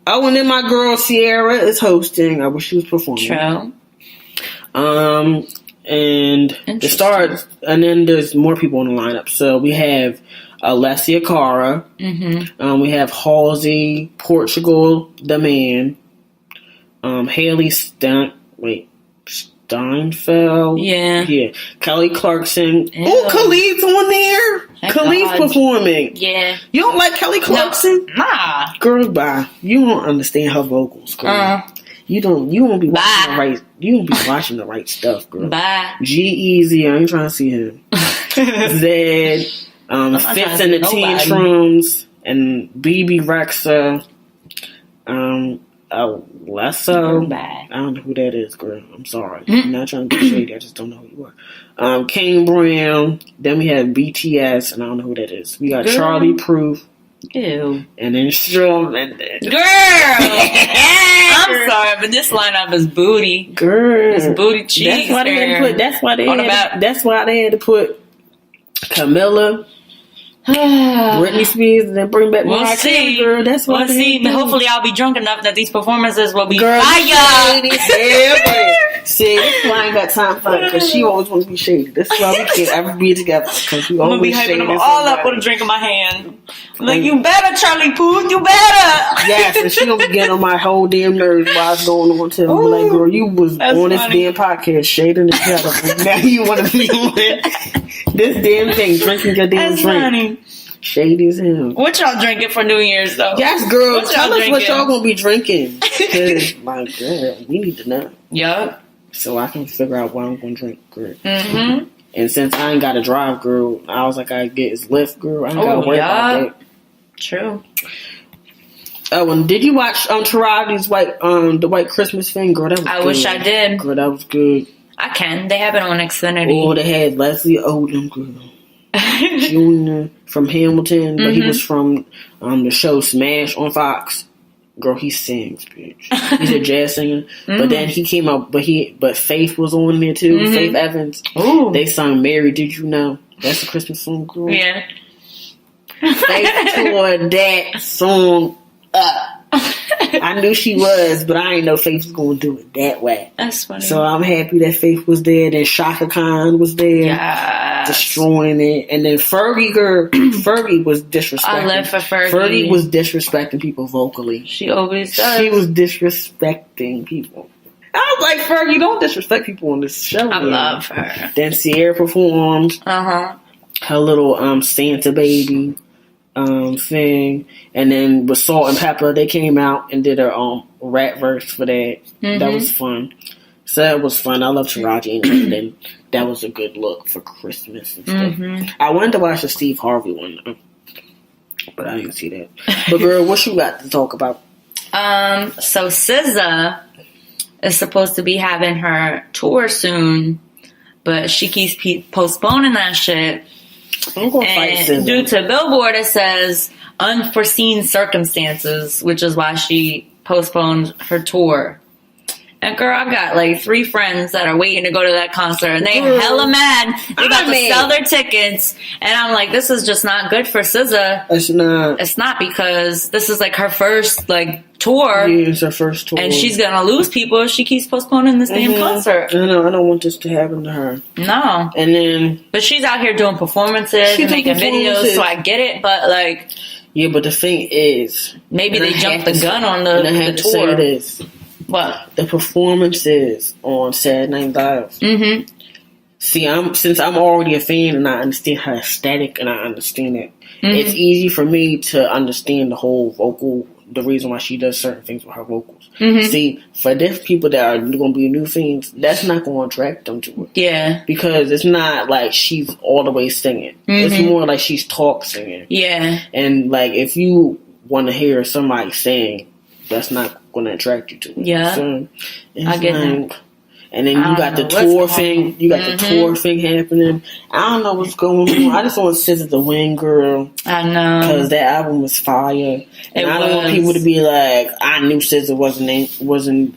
Oh, and then my girl Sierra is hosting. I wish she was performing. True. And the stars, and then there's more people in the lineup. So we have Alessia Cara. Mm-hmm. We have Halsey, Portugal, the Man. Haley Steinfeld. Yeah. Kelly Clarkson. Oh, Khalid's on there. Khalid's performing. Yeah. You don't like Kelly Clarkson? No. Nah. Girl, bye. You don't understand her vocals, girl. You won't be watching the right. You won't be watching the right stuff, girl. Bye. G-Eazy, I ain't trying to see him. Zed, Fitz and the Tantrums, and BB Rexa, Alesso. I don't know who that is, girl. I'm sorry. I'm not trying to be shady. I just don't know who you are. Kane Brown. Then we have BTS, and I don't know who that is. We got Charlie Proof. Ew. And then Shawn Mendes. Girl! I'm sorry, but this lineup is booty. Girl. It's booty cheeks. That's why they had to put Camilla, Britney Spears, and then bring back Mariah Carey, girl. That's why we'll see. But hopefully I'll be drunk enough that these performances will be fire. Yeah, see, that's why I ain't got time for it, because she always wants to be shady. That's why we can't ever be together, because we always be hyping them all up with a drink in my hand. Like, you better, Charlie Puth, you better. Yes, and she gonna be getting on my whole damn nerves while it's going on to me. Like, girl, you was on this damn podcast shading together. Now you want to be on this damn thing, drinking your damn drink. Funny. Shady as hell. What y'all drinking for New Year's, though? Yes, girl. Tell us what y'all gonna be drinking. Because, my God, we need to know. Yup. So I can figure out what I'm gonna drink, girl. Mm-hmm. And since I ain't got to drive, girl, I was like, I get his Lyft, girl. I ain't got to worry about that. True. Oh, and did you watch Taraji's the White Christmas thing, girl? That was I good. wish I did. Girl, that was good. I can. They have it on Xfinity. Oh, they had Leslie Odom, girl. Jr. from Hamilton, but he was from the show Smash on Fox. Girl, he sings, bitch. He's a jazz singer. But then he came out, but Faith was on there too. Faith Evans. Ooh. They sung "Mary, Did You Know?" That's a Christmas song, girl. Yeah. Faith tore that song up. I knew she was, but I didn't know Faith was going to do it that way. That's funny. So I'm happy that Faith was there. Then Shaka Khan was there, destroying it. And then Fergie, girl, Fergie was disrespecting. I live for Fergie. Fergie was disrespecting people vocally. She always does. She was disrespecting people. I was like, Fergie, don't disrespect people on this show. I love her. Then Sierra performed her little Santa baby thing, and then with Salt and Pepper, they came out and did a rap verse for that. That was fun. So that was fun. I love Taraji, and then that was a good look for Christmas and stuff. I wanted to watch the Steve Harvey one, but I didn't see that. But girl, what you got to talk about? So SZA is supposed to be having her tour soon, but she keeps postponing that shit. I'm gonna fight SZA. Due to Billboard, it says unforeseen circumstances, which is why she postponed her tour. And girl, I got like 3 friends that are waiting to go to that concert, and they Girl, hella mad. They about to mad. sell their tickets, and I'm like, this is just not good for SZA. It's not. It's not, because this is like her first like tour, Yeah, it's her first tour. and she's gonna lose people if she keeps postponing this damn concert. I know. I don't want this to happen to her. No, And then, but she's out here doing performances She and do making videos, performances. so I get it. But like, yeah, but the thing is, maybe and they I jumped have the to- gun on and I the have to say tour. this: What? the performances on Saturday Night Live. Mm-hmm. See, since I'm already a fan and I understand her aesthetic and I understand it, Mm-hmm. it's easy for me to understand the whole vocal, the reason why she does certain things with her vocals. Mm-hmm. See, for different people that are going to be new fans, that's not going to attract them to it. Yeah. Because it's not like she's all the way singing. It's Mhm. more like she's talk singing. Yeah. And like if you want to hear somebody sing, that's not going to attract you to it. Yeah. So, it's I get like, that. and then I you don't got the know tour what's going thing. on. You got the Mhm. tour thing happening. I don't know what's going on. I just want SZA to win, girl, I know. because that album was fire. And It I don't want was. people to be like, I knew SZA wasn't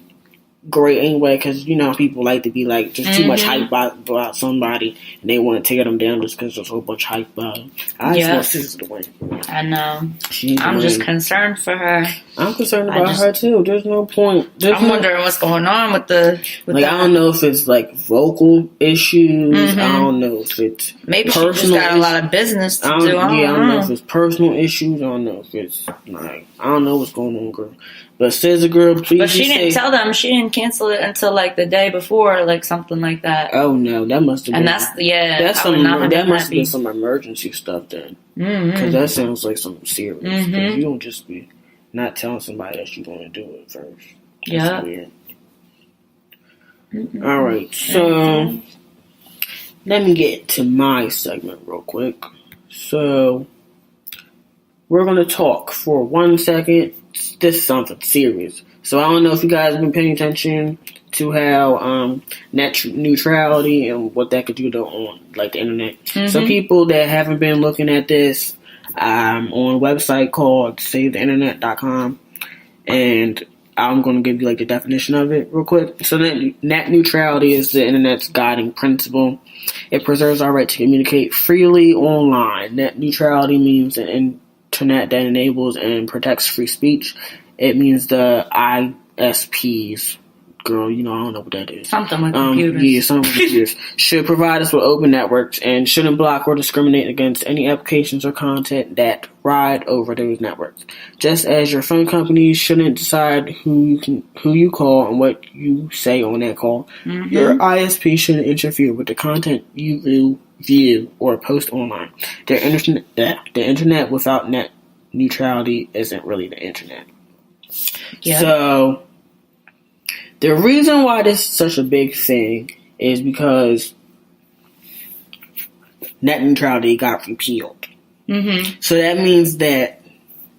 great anyway, because you know how people like to be like just too much Mhm. hype about somebody, and they want to tear them down just because there's a whole bunch of hype about them. I just Yeah. want SZA to win. I know. She needs to I'm just win. concerned for her. I'm concerned I about just- her too. There's no point. I'm wondering what's going on with the. With Like, that. I don't know if it's like vocal issues. Mhm. I don't know if it's Maybe she just personal got a lot of business to I do. don't, I yeah, I don't don't know know. if it's personal issues. I don't know if it's like I don't know what's going on, girl. But SZA, girl, please. But she just didn't say, tell them. She didn't cancel it until like the day before, like something like that. Oh no, that must have been. And that's that's I would some. not have That been must have happy. been some emergency stuff then, Mhm. because that sounds like something serious. 'Cause Mhm. you don't just be not telling somebody that you're going to do it first. That's Yeah. weird. Mhm. All right, so let me get to my segment real quick. So we're gonna talk for 1 second. This is something serious. So I don't know if you guys have been paying attention to how net neutrality and what that could do to on like the internet. So Mhm. people that haven't been looking at this, I'm on a website called SaveTheInternet.com, and I'm going to give you like the definition of it real quick. So net neutrality is the internet's guiding principle. It preserves our right to communicate freely online. Net neutrality means an internet that enables and protects free speech. It means the ISPs, girl, you know, I don't know what that is. Something with computers. Yeah, something with computers. Should provide us with open networks and shouldn't block or discriminate against any applications or content that ride over those networks. Just as your phone companies shouldn't decide who you call and what you say on that call, Mhm. your ISP shouldn't interfere with the content you view or post online. The internet without net neutrality isn't really the internet. Yeah. So, the reason why this is such a big thing is because net neutrality got repealed. Mhm. So that means that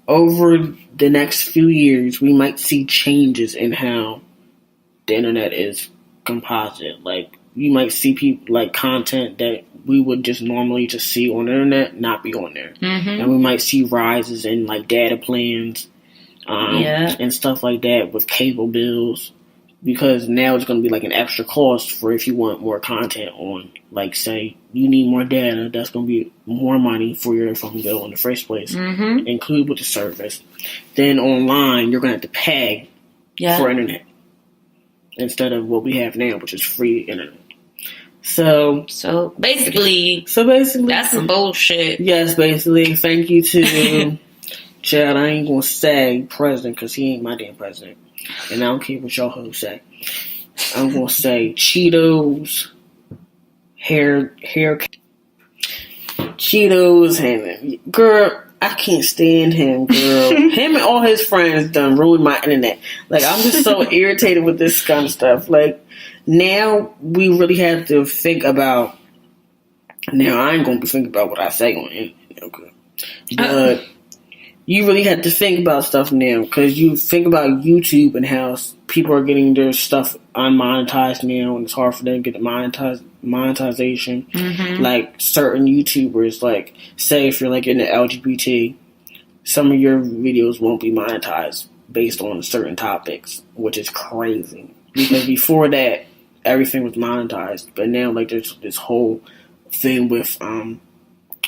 over the next few years, we might see changes in how the internet is composited. Like, you might see people like content that we would just normally just see on the internet not be on there. Mhm. And we might see rises in like data plans Yeah. and stuff like that with cable bills, because now it's going to be like an extra cost for if you want more content on, like say you need more data, that's going to be more money for your phone bill in the first place, Mhm. include with the service. Then online, you're going to have to pay Yeah. for internet instead of what we have now, which is free internet. So basically, basically, that's some bullshit. yes, basically, thank you to Chad. I ain't gonna say president because he ain't my damn president, and I don't care what y'all hoes say. I'm gonna say Cheetos, hair, Cheetos, and girl, I can't stand him, girl. Him and all his friends done ruined my internet. Like, I'm just so irritated with this kind of stuff. Like, now we really have to think about. Now I ain't gonna be thinking about what I say on it, okay? But you really have to think about stuff now, because you think about YouTube and how people are getting their stuff unmonetized now, and it's hard for them to get the monetization. Mhm. Like certain YouTubers, like say if you're like in the LGBT, some of your videos won't be monetized based on certain topics, which is crazy. because before that, everything was monetized. But now, like, there's this whole thing with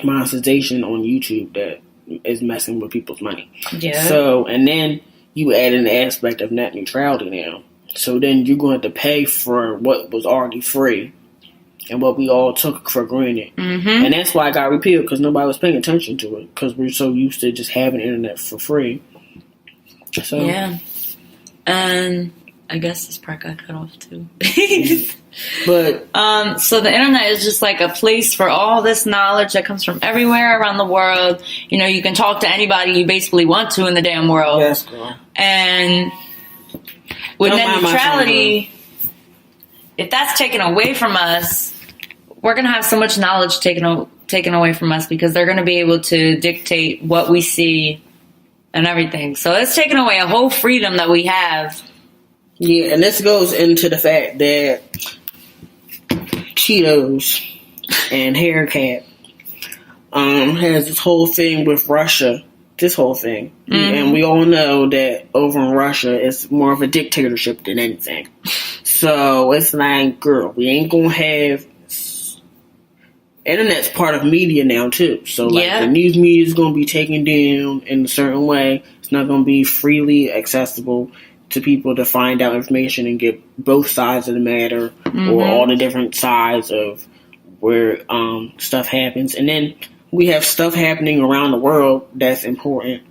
monetization on YouTube that is messing with people's money. Yeah. So, and then you add an aspect of net neutrality now. So then you're going to have to pay for what was already free and what we all took for granted. Mm-hmm. And that's why it got repealed, because nobody was paying attention to it, because we're so used to just having internet for free. So yeah. And I guess this part got cut off too. But so the internet is just like a place for all this knowledge that comes from everywhere around the world. You know, you can talk to anybody you basically want to in the damn world. yes, girl. And with Don't net mind my neutrality, if that's taken away from us, we're going to have so much knowledge taken away from us, because they're going to be able to dictate what we see and everything. So it's taken away a whole freedom that we have. Yeah, and this goes into the fact that Cheetos and Haircat has this whole thing with Russia. This whole thing. Mm-hmm. And we all know that over in Russia, it's more of a dictatorship than anything. So it's like, girl, we ain't gonna have... Internet's part of media now, too. So, like, the news media is gonna be taken down in a certain way. It's not gonna be freely accessible to people to find out information and get both sides of the matter, mm-hmm. or all the different sides of where stuff happens. And then we have stuff happening around the world that's important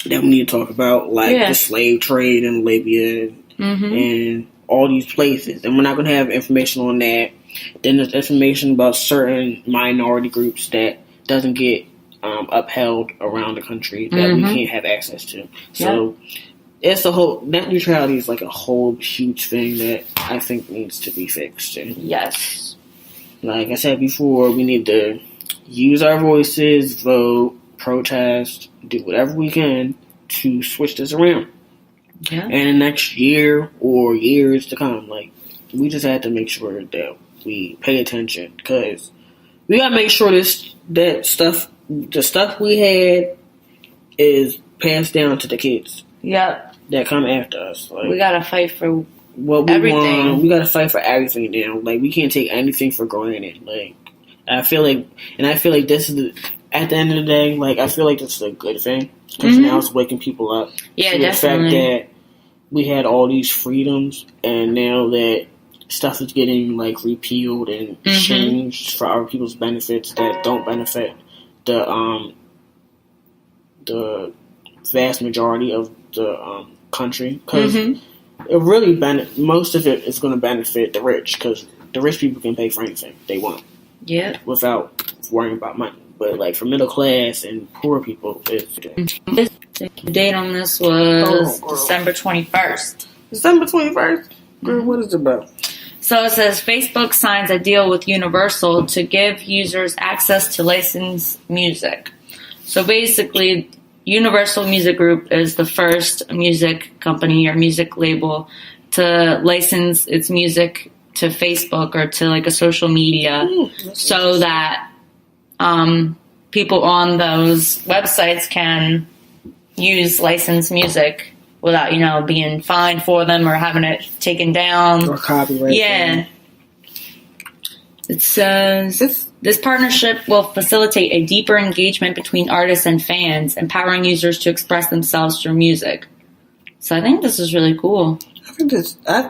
that we need to talk about, like the slave trade in Libya, mm-hmm. and all these places. And we're not going to have information on that. Then there's information about certain minority groups that doesn't get upheld around the country that mm-hmm. we can't have access to. So it's a whole... Net neutrality is like a whole huge thing that I think needs to be fixed. And yes. Like I said before, we need to use our voices, vote, protest, do whatever we can to switch this around. Yeah. And the next year or years to come, like, we just have to make sure that we pay attention, because we gotta make sure the stuff we had is passed down to the kids. Yep. That come after us. Like, we gotta fight for what we everything. want. We gotta fight for everything now. Like, we can't take anything for granted. Like, I feel like this is at the end of the day, like, I feel like this is a good thing, because mm-hmm. now it's waking people up. Yeah, to definitely. The fact that we had all these freedoms, and now that stuff is getting, like, repealed and mm-hmm. changed for other people's benefits that don't benefit the vast majority of the country, because mm-hmm. it really most of it is going to benefit the rich, because the rich people can pay for anything they want. Yeah. Without worrying about money. But, like, for middle class and poor people, it's... The date on this was December 21st. December 21st? Girl, what is it about? So it says, Facebook signs a deal with Universal to give users access to licensed music. So basically, Universal Music Group is the first music company or music label to license its music to Facebook or to, like, a social media, so that people on those websites can use licensed music without, being fined for them or having it taken down. Or copyright. Yeah. It says, this partnership will facilitate a deeper engagement between artists and fans, empowering users to express themselves through music. So I think this is really cool. I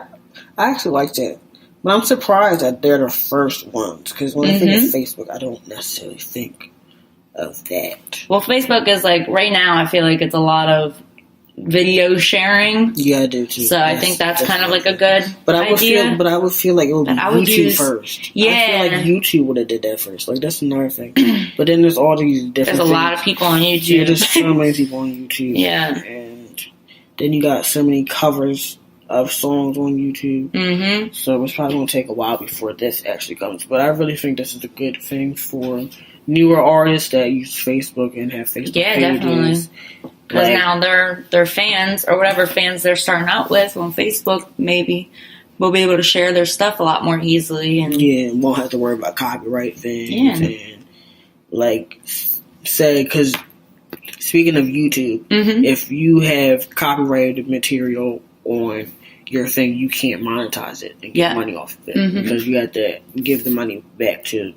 actually like that. But I'm surprised that they're the first ones, because when mm-hmm. I think of Facebook, I don't necessarily think of that. Well, Facebook is, like, right now, I feel like it's a lot of video sharing. Yeah, I do too. So I think that's kind of like a good idea. I would feel like it would be YouTube first. Yeah. I feel like YouTube would have did that first. Like, that's another thing. But then there's all these different There's a lot of people on YouTube. Yeah, there's so many people on YouTube. Yeah. And then you got so many covers of songs on YouTube. Mm-hmm. So it's probably going to take a while before this actually comes. But I really think this is a good thing for newer artists that use Facebook and have Facebook pages. Definitely. Because now their fans, or whatever fans they're starting out with on Facebook, maybe will be able to share their stuff a lot more easily. And won't have to worry about copyright things. And, like, say, because speaking of YouTube, mm-hmm. if you have copyrighted material on your thing, you can't monetize it and get Yeah. money off of it Mhm. because you have to give the money back to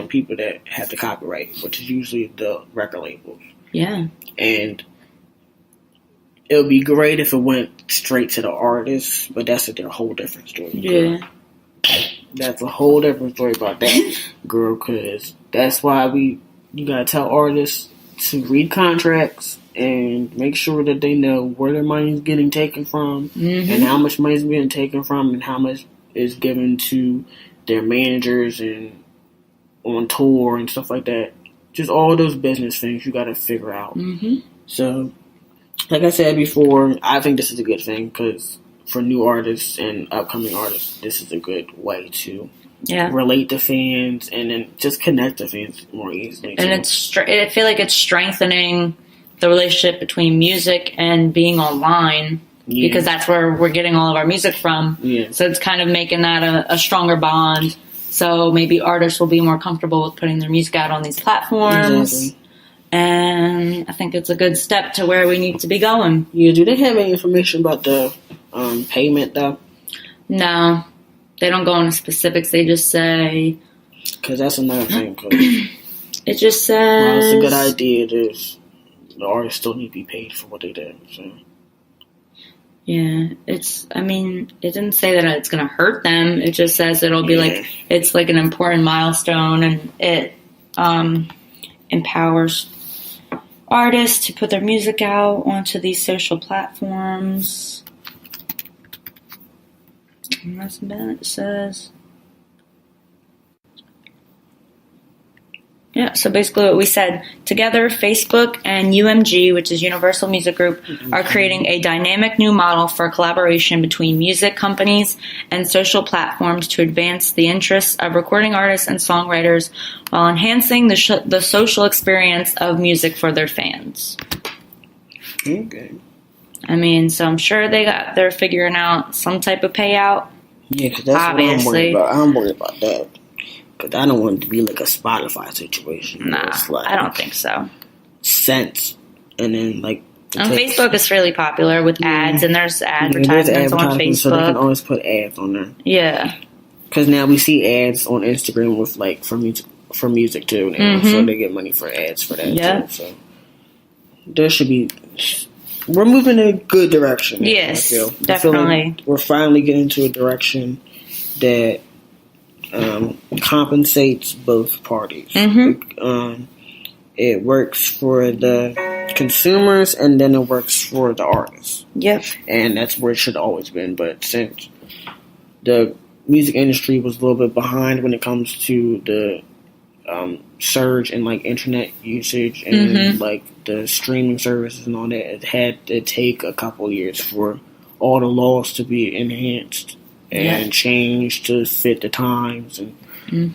people that have the copyright, which is usually the record labels. Yeah. And it would be great if it went straight to the artists, but that's a whole different story. Yeah. That's a whole different story about that, girl, because that's why you gotta tell artists to read contracts and make sure that they know where their money is getting taken from and how much money is being taken from and how much is given to their managers and on tour and stuff like that. Just all those business things you gotta figure out. So, like I said before, I think this is a good thing because for new artists and upcoming artists, this is a good way to relate to fans and then just connect to fans more easily. And I feel like it's strengthening the relationship between music and being online because that's where we're getting all of our music from. Yeah. So it's kind of making that a stronger bond. So maybe artists will be more comfortable with putting their music out on these platforms. Exactly. And I think it's a good step to where we need to be going. Yeah, do they have any information about the payment, though? No. They don't go into specifics. They just say... Because that's another thing. It just says... Well, it's a good idea. The artists still need to be paid for what they did. So. Yeah, it didn't say that it's going to hurt them. It just says it'll be it's like an important milestone and it empowers artists to put their music out onto these social platforms. And that's about it. It says... Yeah, so basically what we said, together Facebook and UMG, which is Universal Music Group, are creating a dynamic new model for collaboration between music companies and social platforms to advance the interests of recording artists and songwriters while enhancing the social experience of music for their fans. Okay. So I'm sure they're figuring out some type of payout. Yeah, because that's obviously. What I'm worried about. I'm worried about that. Because I don't want it to be like a Spotify situation. Nah, I don't think so. Cents. And then, Facebook is really popular with ads, and there's advertisements on Facebook. So they can always put ads on there. Yeah. Because now we see ads on Instagram with, for music, too. Now, so they get money for ads for that, too. So there should be... We're moving in a good direction. Yes, I feel. definitely. We're finally getting to a direction that... compensates both parties. It works for the consumers and then it works for the artists. Yep. And that's where it should have always been. But since the music industry was a little bit behind when it comes to the surge in internet usage and the streaming services and all that, it had to take a couple years for all the laws to be enhanced and change to fit the times, and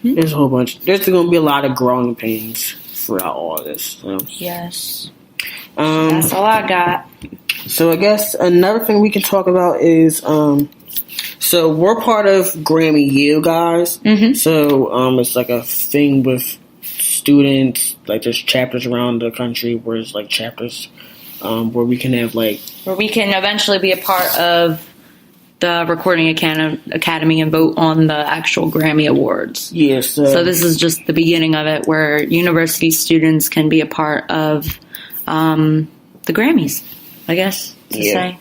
there's a whole bunch. There's going to be a lot of growing pains throughout all this. So. Yes, that's all I got. So I guess another thing we can talk about is, so we're part of Grammy U, guys. So it's like a thing with students. There's chapters around the country where it's chapters where we can have where we can eventually be a part of the Recording Academy and vote on the actual Grammy Awards. Yes. So this is just the beginning of it, where university students can be a part of the Grammys, I guess, to say.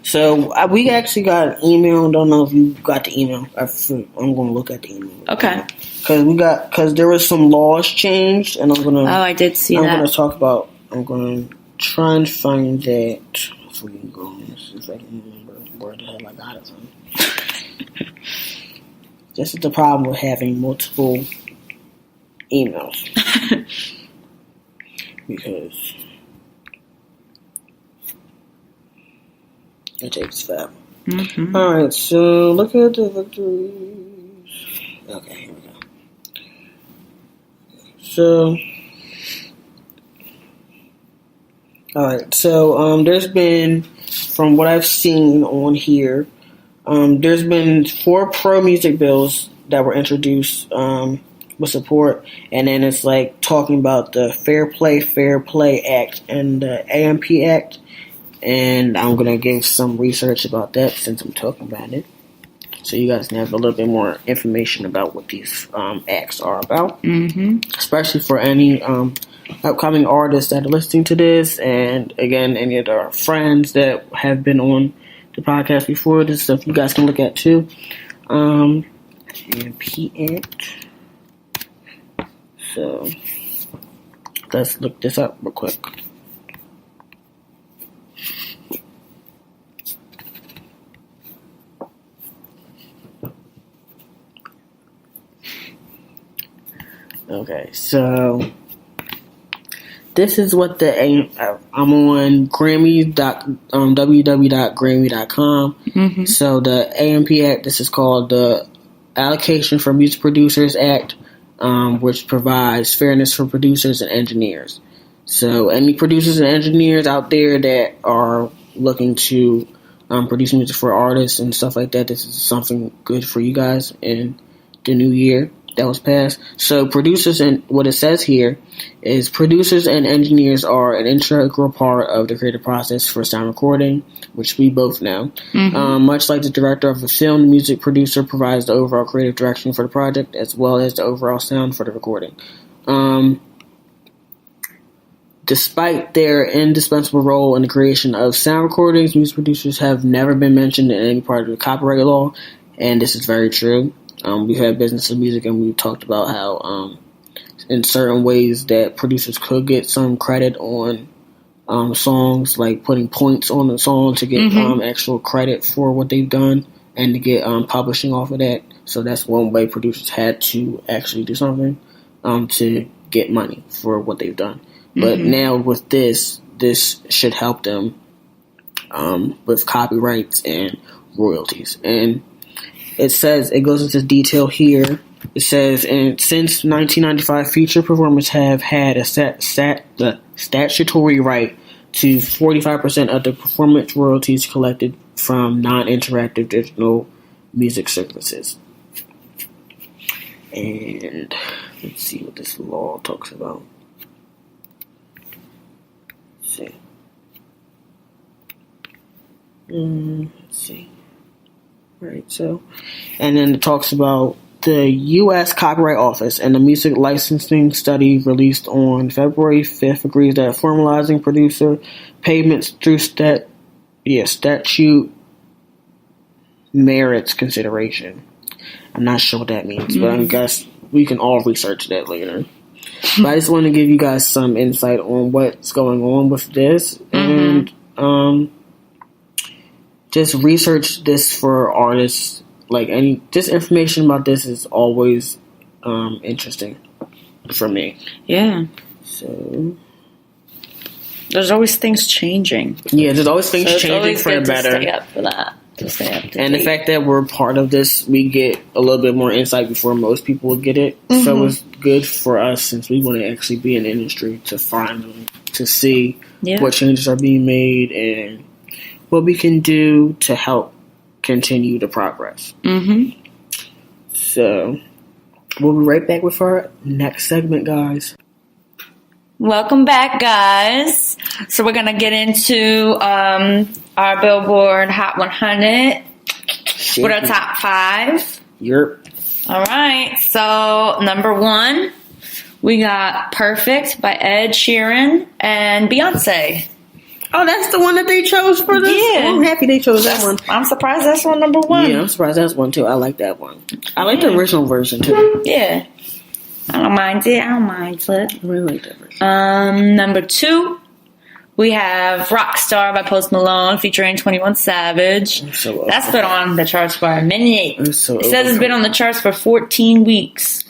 So we actually got an email. Don't know if you got the email. I'm going to look at the email. Okay. Because there was some laws changed, and I'm going to... Oh, I did see that. I'm going to talk about... I'm going to try and find that... So we can go on this, if I can remember where the hell I got it from. This is the problem with having multiple emails. Because it takes forever. Alright, so look at the victories. Okay, here we go. So... Alright, so there's been, from what I've seen on here, there's been 4 pro-music bills that were introduced with support, and then it's talking about the Fair Play Act and the AMP Act, and I'm going to give some research about that since I'm talking about it. So you guys can have a little bit more information about what these acts are about. Especially for any upcoming artists that are listening to this. And again, any of our friends that have been on the podcast before. This stuff you guys can look at too. GMP Act. So let's look this up real quick. Okay, so this is what I'm on www.grammy.com. So the AMP Act, this is called the Allocation for Music Producers Act, which provides fairness for producers and engineers. So any producers and engineers out there that are looking to produce music for artists and stuff like that, this is something good for you guys in the new year that was passed. So producers, and what it says here is producers and engineers are an integral part of the creative process for sound recording, which we both know. Much like the director of a film, the music producer provides the overall creative direction for the project as well as the overall sound for the recording. Despite their indispensable role in the creation of sound recordings, music producers have never been mentioned in any part of the copyright law, and this is very true. We've had Business of Music, and we've talked about how in certain ways that producers could get some credit on songs, like putting points on the song to get actual credit for what they've done and to get publishing off of that. So that's one way producers had to actually do something to get money for what they've done. But now with this should help them with copyrights and royalties. And it says, it goes into detail here. It says, and since 1995, feature performers have had a statutory right to 45% of the performance royalties collected from non-interactive digital music services. And let's see what this law talks about. Let's see. Right, so, and then it talks about the U.S. Copyright Office and the music licensing study released on February 5th agrees that formalizing producer payments through statute merits consideration. I'm not sure what that means, but I guess we can all research that later. But I just want to give you guys some insight on what's going on with this, and just research this for artists. Like just information about this is always interesting for me. Yeah. So there's always things changing. Yeah, there's always things changing for the better. To stay up for that. To stay up to and date. The fact that we're part of this, we get a little bit more insight before most people would get it. So it's good for us since we want to actually be in the industry to find them, to see what changes are being made and what we can do to help continue the progress. So we'll be right back with our next segment, guys. Welcome back, guys. So we're going to get into our Billboard Hot 100 with our top 5. Yep. All right. So number 1, we got Perfect by Ed Sheeran and Beyonce. Oh, that's the one that they chose for this? Yeah. I'm happy they chose that one. I'm surprised that's on number 1. Yeah, I'm surprised that's one too. I like that one. I like the original version too. Yeah. I don't mind it. I really like that version. Number 2, we have Rockstar by Post Malone featuring 21 Savage. That's been on the charts for a minute. It says it's been on the charts for 14 weeks.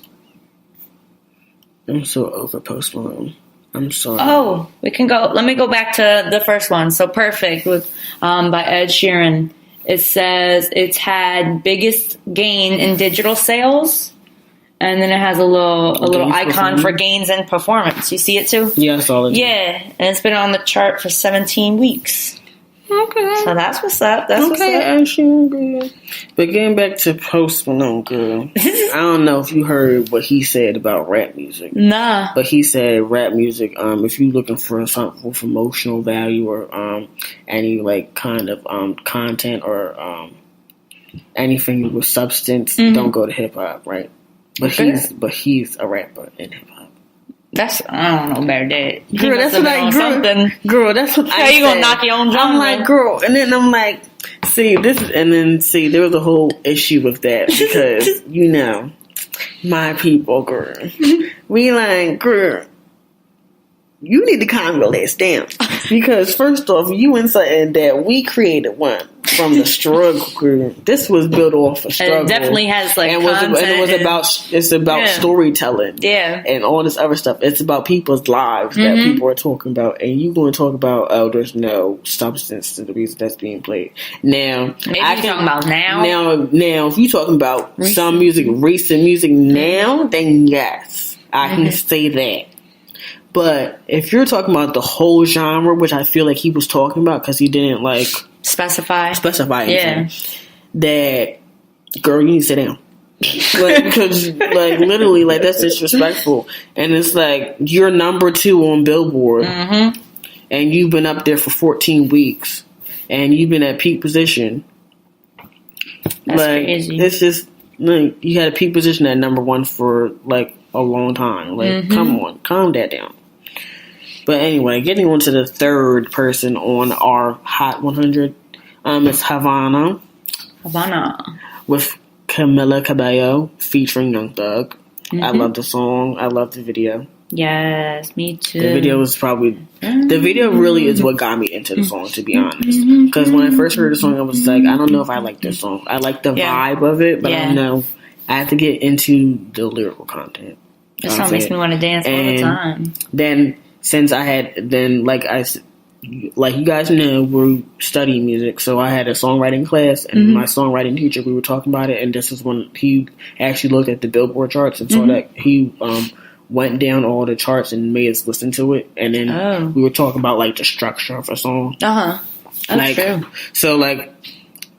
I'm so over Post Malone. I'm sorry. Oh, we can go. Let me go back to the first one. So Perfect with by Ed Sheeran. It says it's had biggest gain in digital sales, and then it has a little icon for gains in performance. You see it too? Yeah, I saw it. Yeah, and it's been on the chart for 17 weeks. Okay. So that's what's up. That's what's up. Ashley, girl. But getting back to Post Malone, girl. I don't know if you heard what he said about rap music. Nah. But he said rap music, if you're looking for something with emotional value or any like kind of content or anything with substance, don't go to hip hop, right? But he's a rapper in hip hop. I don't know about that. Girl, that's what I girl, that's what How you gonna knock your own genre? I'm like, girl, and then I'm like, there was a whole issue with that because my people, girl, we like, girl, you need to calm your ass down because first off, you in something that we created one from the struggle. Girl. This was built off a struggle. And it definitely has like it's about storytelling, and all this other stuff. It's about people's lives that people are talking about, and you going to talk about there's no substance to the music that's being played. Now, maybe you're talking about now. Now, if you're talking about some music, recent music now, then yes, I can say that. But if you're talking about the whole genre, which I feel like he was talking about because he didn't like specify anything, that girl, you need to sit down. Because literally that's disrespectful. And it's like you're number 2 on Billboard, and you've been up there for 14 weeks, and you've been at peak position. That's crazy. It's just you had a peak position at number 1 for like a long time. Come on, calm that down. But anyway, getting on to the third person on our Hot 100, it's Havana with Camila Cabello featuring Young Thug. I love the song. I love the video. Yes, me too. The video was the video really is what got me into the song, to be honest. Because when I first heard the song, I was like, I don't know if I like this song. I like the vibe of it, but I know I have to get into the lyrical content. That song makes me want to dance all the time. Then, since I had, like you guys know, we're studying music, so I had a songwriting class, and my songwriting teacher, we were talking about it, and this is when he actually looked at the Billboard charts and saw that he went down all the charts and made us listen to it, and then we were talking about like the structure of a song. That's true. So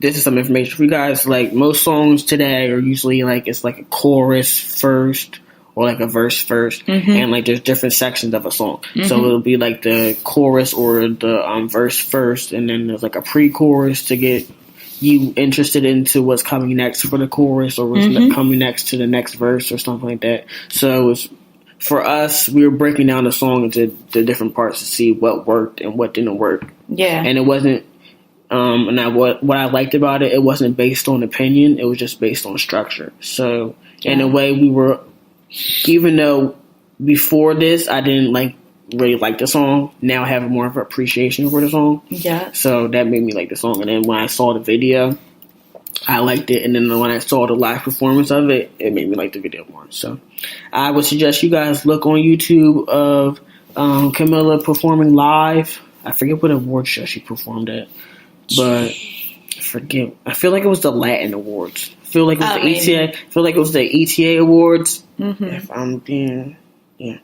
this is some information for you guys. Like most songs today are usually like it's like a chorus first or like a verse first, and like there's different sections of a song. So it'll be like the chorus or the verse first, and then there's like a pre-chorus to get you interested into what's coming next for the chorus or what's coming next to the next verse or something like that. So it's, for us, we were breaking down the song into the different parts to see what worked and what didn't work. Yeah, and it wasn't. And what I liked about it, it wasn't based on opinion. It was just based on structure. So in a way, we were. Even though before this I didn't really like the song, now I have more of an appreciation for the song. Yeah. So that made me like the song. And then when I saw the video, I liked it. And then when I saw the live performance of it, it made me like the video more. So I would suggest you guys look on YouTube of Camila performing live. I forget what award show she performed at, but I feel like it was the Latin Awards. I feel like it was the ETA. I feel like it was the ETA Awards. If I'm being, it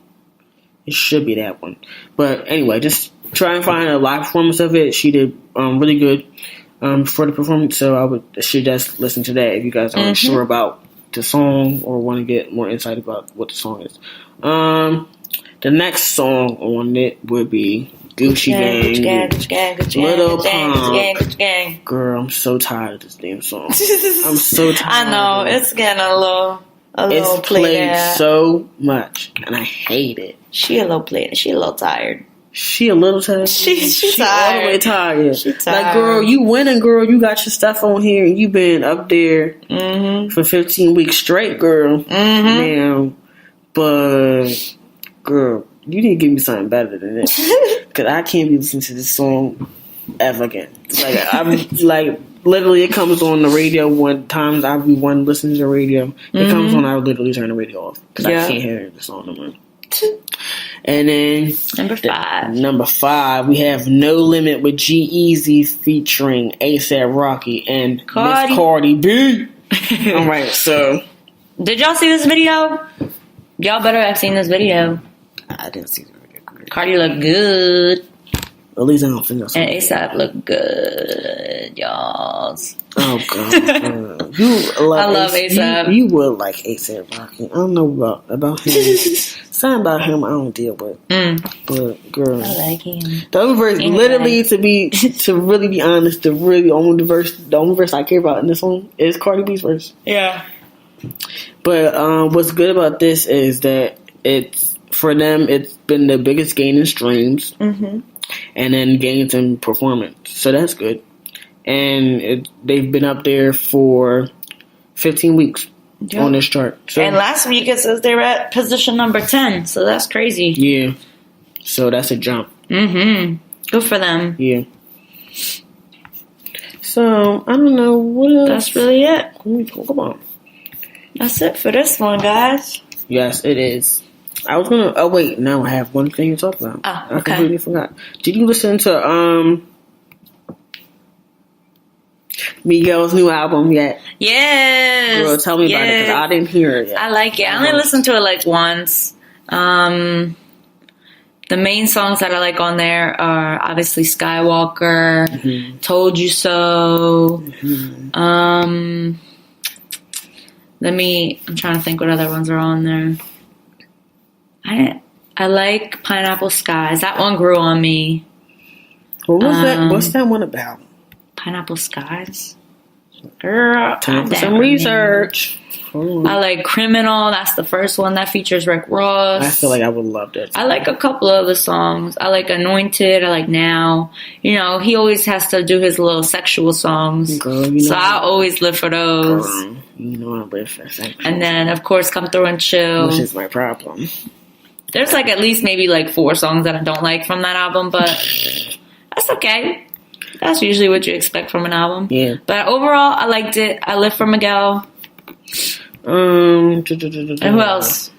should be that one. But anyway, just try and find a live performance of it. She did really good for the performance. So I would suggest listen to that if you guys aren't sure about the song or want to get more insight about what the song is. The next song on it would be Gucci Gang, Little Pump. Girl, I'm so tired of this damn song. I'm so tired. I know, it's getting a little it's played so much, and I hate it. She a little played. She a little tired. She a little tired. She tired. All the way tired. She tired. Like, girl, you winning, girl. You got your stuff on here, and you been up there for 15 weeks straight, girl. Now, but girl, you need to give me something better than this, because I can't be listening to this song ever again. Like, I'm like. Literally, it comes on the radio one times I be one listening to the radio. It comes on, I literally turn the radio off because I can't hear the song no more. And then number five, we have No Limit with G-Eazy featuring A$AP Rocky and Miss Cardi B. All right, so did y'all see this video? Y'all better have seen this video. I didn't see the video. Cardi look good. At least I don't think that's. And ASAP look good, y'all. Oh god, I love ASAP. You would like ASAP Rocky. I don't know about him. Something about him I don't deal with. But girl, I like him. The only verse, Anyway. literally, to really be honest, the only verse I care about in this song is Cardi B's verse. Yeah. But what's good about this is that for them, it's been the biggest gain in streams, and then gains in performance. So that's good. And they've been up there for 15 weeks on this chart. So, And last week it says they were at position number 10, so that's crazy. yeah. So that's a jump. Good for them. Yeah. So I don't know what else. That's really it. Let me talk about. That's it for this one, guys. Yes, it is. I was gonna. Oh wait, now I have one thing to talk about. Oh, I okay. completely forgot. Did you listen to Miguel's new album yet? Yes. Girl, tell me about it because I didn't hear it yet. I like it. I only listened to it like once. The main songs that I like on there are obviously Skywalker, Told You So. I'm trying to think what other ones are on there. I like Pineapple Skies. That one grew on me. What was that? What's that one about? Pineapple Skies? Girl, Time for I some don't research. know. I like Criminal. That's the first one that features Rick Ross. I feel like I would love that. I like a couple of the songs. I like Anointed. I like Now. You know, he always has to do his little sexual songs. Girl, you know, so I always live for those. You know I live for sex. And then, of course, Come Through and Chill. Which is my problem. There's like at least maybe like 4 songs that I don't like from that album, but that's okay. That's usually what you expect from an album. Yeah. But overall, I liked it. I live for Miguel. And And who else?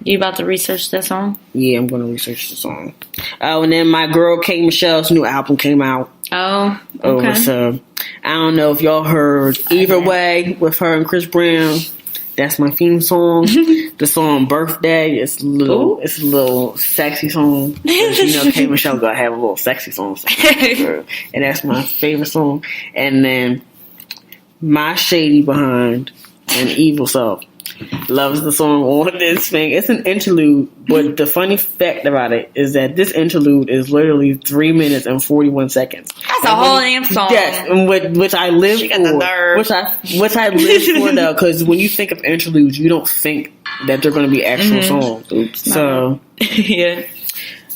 You about to research that song? Yeah, I'm gonna research the song. Oh, and then my girl K Michelle's new album came out. Oh, okay. So I don't know if y'all heard Either Way with her and Chris Brown. That's my theme song. The song Birthday is a little sexy song. 'Cause, you know, K Michelle gotta have a little sexy song. And that's my favorite song. And then My Shady Behind and Evil Self loves the song on this thing. It's an interlude, but the funny fact about it is that this interlude is literally 3 minutes and 41 seconds. That's a whole damn song. Yes, and which I live She got the for. nerve. Which I live for though, because when you think of interludes, you don't think that they're going to be actual songs. Oops. So Yeah.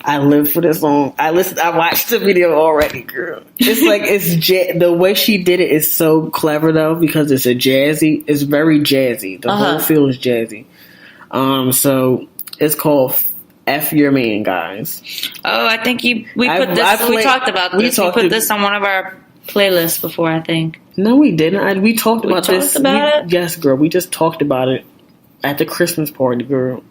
I live for this song. I watched the video already, girl. It's like the way she did it is so clever though, because it's it's very jazzy. The whole feel is jazzy. So it's called F Your Man, guys. Oh, I think we talked about this. We put this on one of our playlists before, I think. No, we didn't. We talked about this. Talked about it? Yes, girl. We just talked about it at the Christmas party, girl.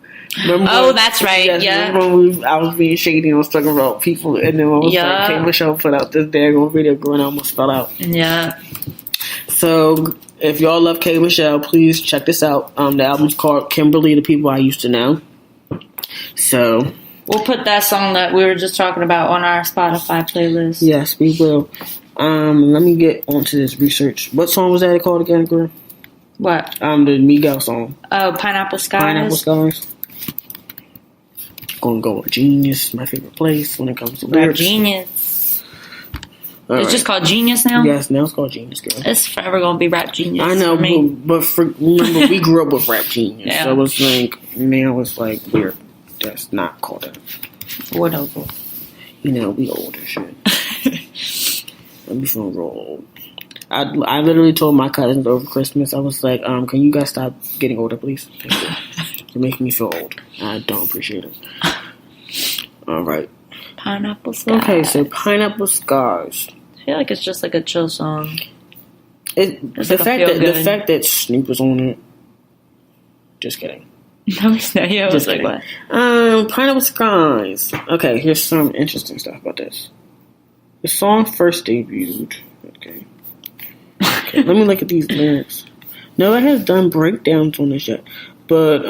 Remember that's right. Yes, yeah. Remember I was being shady and I was talking about people, and then I was like, K Michelle put out this daggone video, girl, and I almost fell out. Yeah. So if y'all love K Michelle, please check this out. The album's called Kimberly, the People I Used to Know. So we'll put that song that we were just talking about on our Spotify playlist. Yes, we will. Let me get onto this research. What song was that called again, girl? What? The Miguel song. Oh, Pineapple Skies. Pineapple Skies. Gonna go with Genius, my favorite place when it comes to lyrics. Rap Genius. All It's right. just called Genius now? Yes, now it's called Genius, girl. It's forever going to be Rap Genius. I know, for me. but remember, we grew up with Rap Genius. Yeah. So it's like, now it's like, that's not called that. Whatever. You know, we old and shit. I'm feeling real old. I literally told my cousins over Christmas, I was like, can you guys stop getting older, please? Thank you. You're making me feel old. I don't appreciate it. All right. Pineapple Skies. Okay, so Pineapple Skies. I feel like it's just like a chill song. The like fact that Snoop was on it. Just kidding. No, it's not. Yeah, I was Just like, kidding. what? Pineapple Skies. Okay, here's some interesting stuff about this. The song first debuted. Okay, let me look at these lyrics. No one has done breakdowns on this yet. But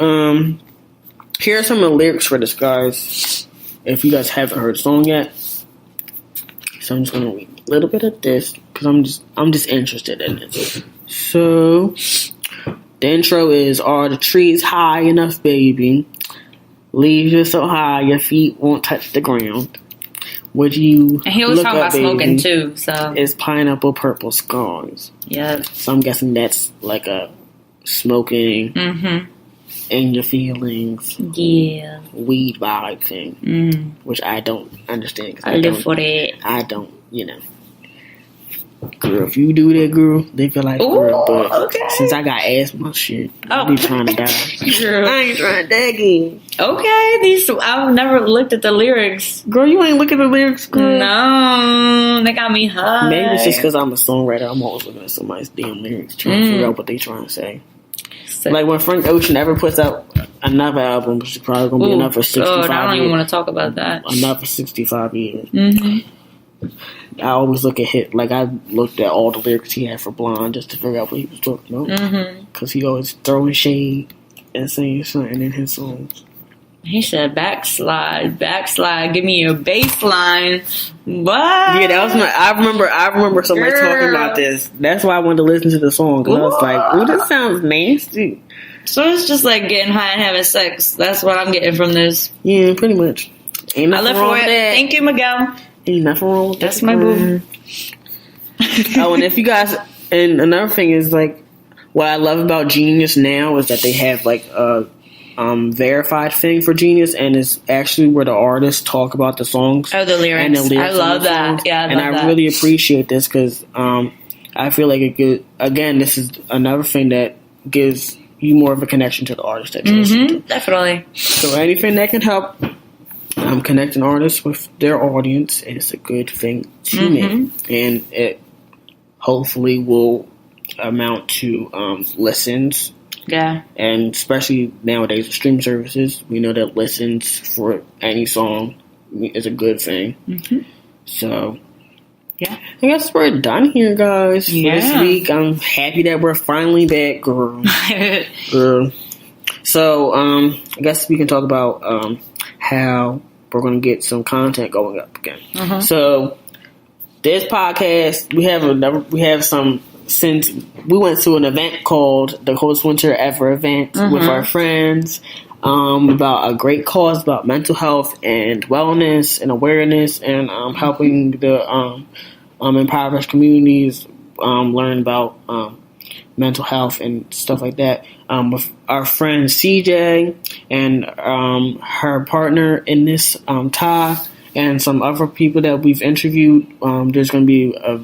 here are some of the lyrics for this, guys. if you guys haven't heard the song yet, so I'm just gonna read a little bit of this because I'm just interested in it. So the intro is: "Are the trees high enough, baby? Leaves are so high your feet won't touch the ground. Would you?" And he was talking about baby, smoking too. So it's pineapple purple scars. yeah. So I'm guessing that's like a smoking Mm-hmm. in your feelings, Yeah. weed vibe thing, Mm. which I don't understand. 'Cause I live for that. I don't, Girl, if you do that, girl, they feel like, girl. But okay. since I got asthma, shit, I'll be trying to die. Girl. I ain't trying to die again. Okay, I've never looked at the lyrics. Girl, you ain't looking at the lyrics, girl. No, they got me high. Maybe it's just because I'm a songwriter. I'm always looking at somebody's damn lyrics, trying to figure out what they trying to say. So, Like when Frank Ocean ever puts out another album, which is probably gonna be another 65 I don't even years. want to talk about that. Another 65 years. Mm-hmm. I always look at hit like I looked at all the lyrics he had for Blonde just to figure out what he was talking about. Mm-hmm. Because he always throwing shade and saying something in his songs. He said, backslide, give me your bass line. What? Yeah, that was I remember somebody talking about this. That's why I wanted to listen to the song. Because I was like, ooh, this sounds nasty. So it's just like getting high and having sex. That's what I'm getting from this. Yeah, pretty much. Ain't I nothing live wrong for with it. that. Thank you, Miguel. Ain't nothing wrong with That's that. my boo. Oh, and if you guys, and another thing is like, what I love about Genius now is that they have like a verified thing for Genius, and it's actually where the artists talk about the songs. Oh, the lyrics. And the lyrics I love on the that. songs. Yeah, I really appreciate this because I feel like it could, again, this is another thing that gives you more of a connection to the artist that you listen to. Definitely. So anything that can help connecting artists with their audience is a good thing to me, and it hopefully will amount to listens. Yeah. And especially nowadays with streaming services, we know that listens for any song is a good thing. So, yeah, I guess we're done here, guys, for this Yeah. week. I'm happy that we're finally back, girl. Girl. So, I guess we can talk about how we're going to get some content going up again. So, this podcast, we have some, since we went to an event called the Coldest Winter Ever event with our friends, about a great cause about mental health and wellness and awareness and helping the impoverished communities learn about mental health and stuff like that. With our friend CJ and her partner in this, Ty, and some other people that we've interviewed. There's going to be a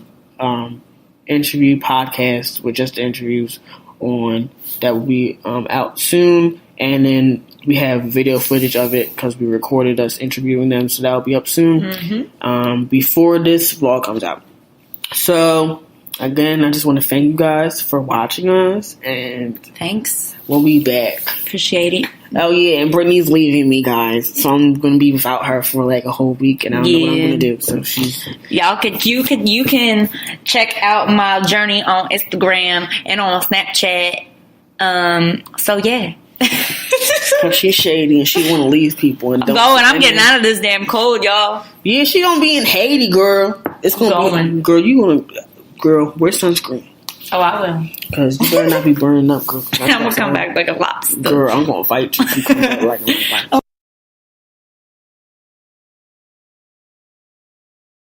interview podcast with just interviews on that will be out soon, and then we have video footage of it because we recorded us interviewing them, so that will be up soon before this vlog comes out. So again, I just want to thank you guys for watching us, and Thanks. we'll be back. Appreciate it. Oh yeah, and Brittany's leaving me, guys, so I'm gonna be without her for like a whole week, and I don't know what I'm gonna do. So You can check out my journey on Instagram and on Snapchat. So yeah. Cause she's shady and she want to leave people. And I'm getting out of this damn cold, y'all. Yeah, she gonna be in Haiti, girl. It's gonna be, girl. Wear sunscreen. Oh, I will. Cause you better not be burning up, girl. I'm gonna come back like a lobster. Girl, I'm gonna fight you. You come back like a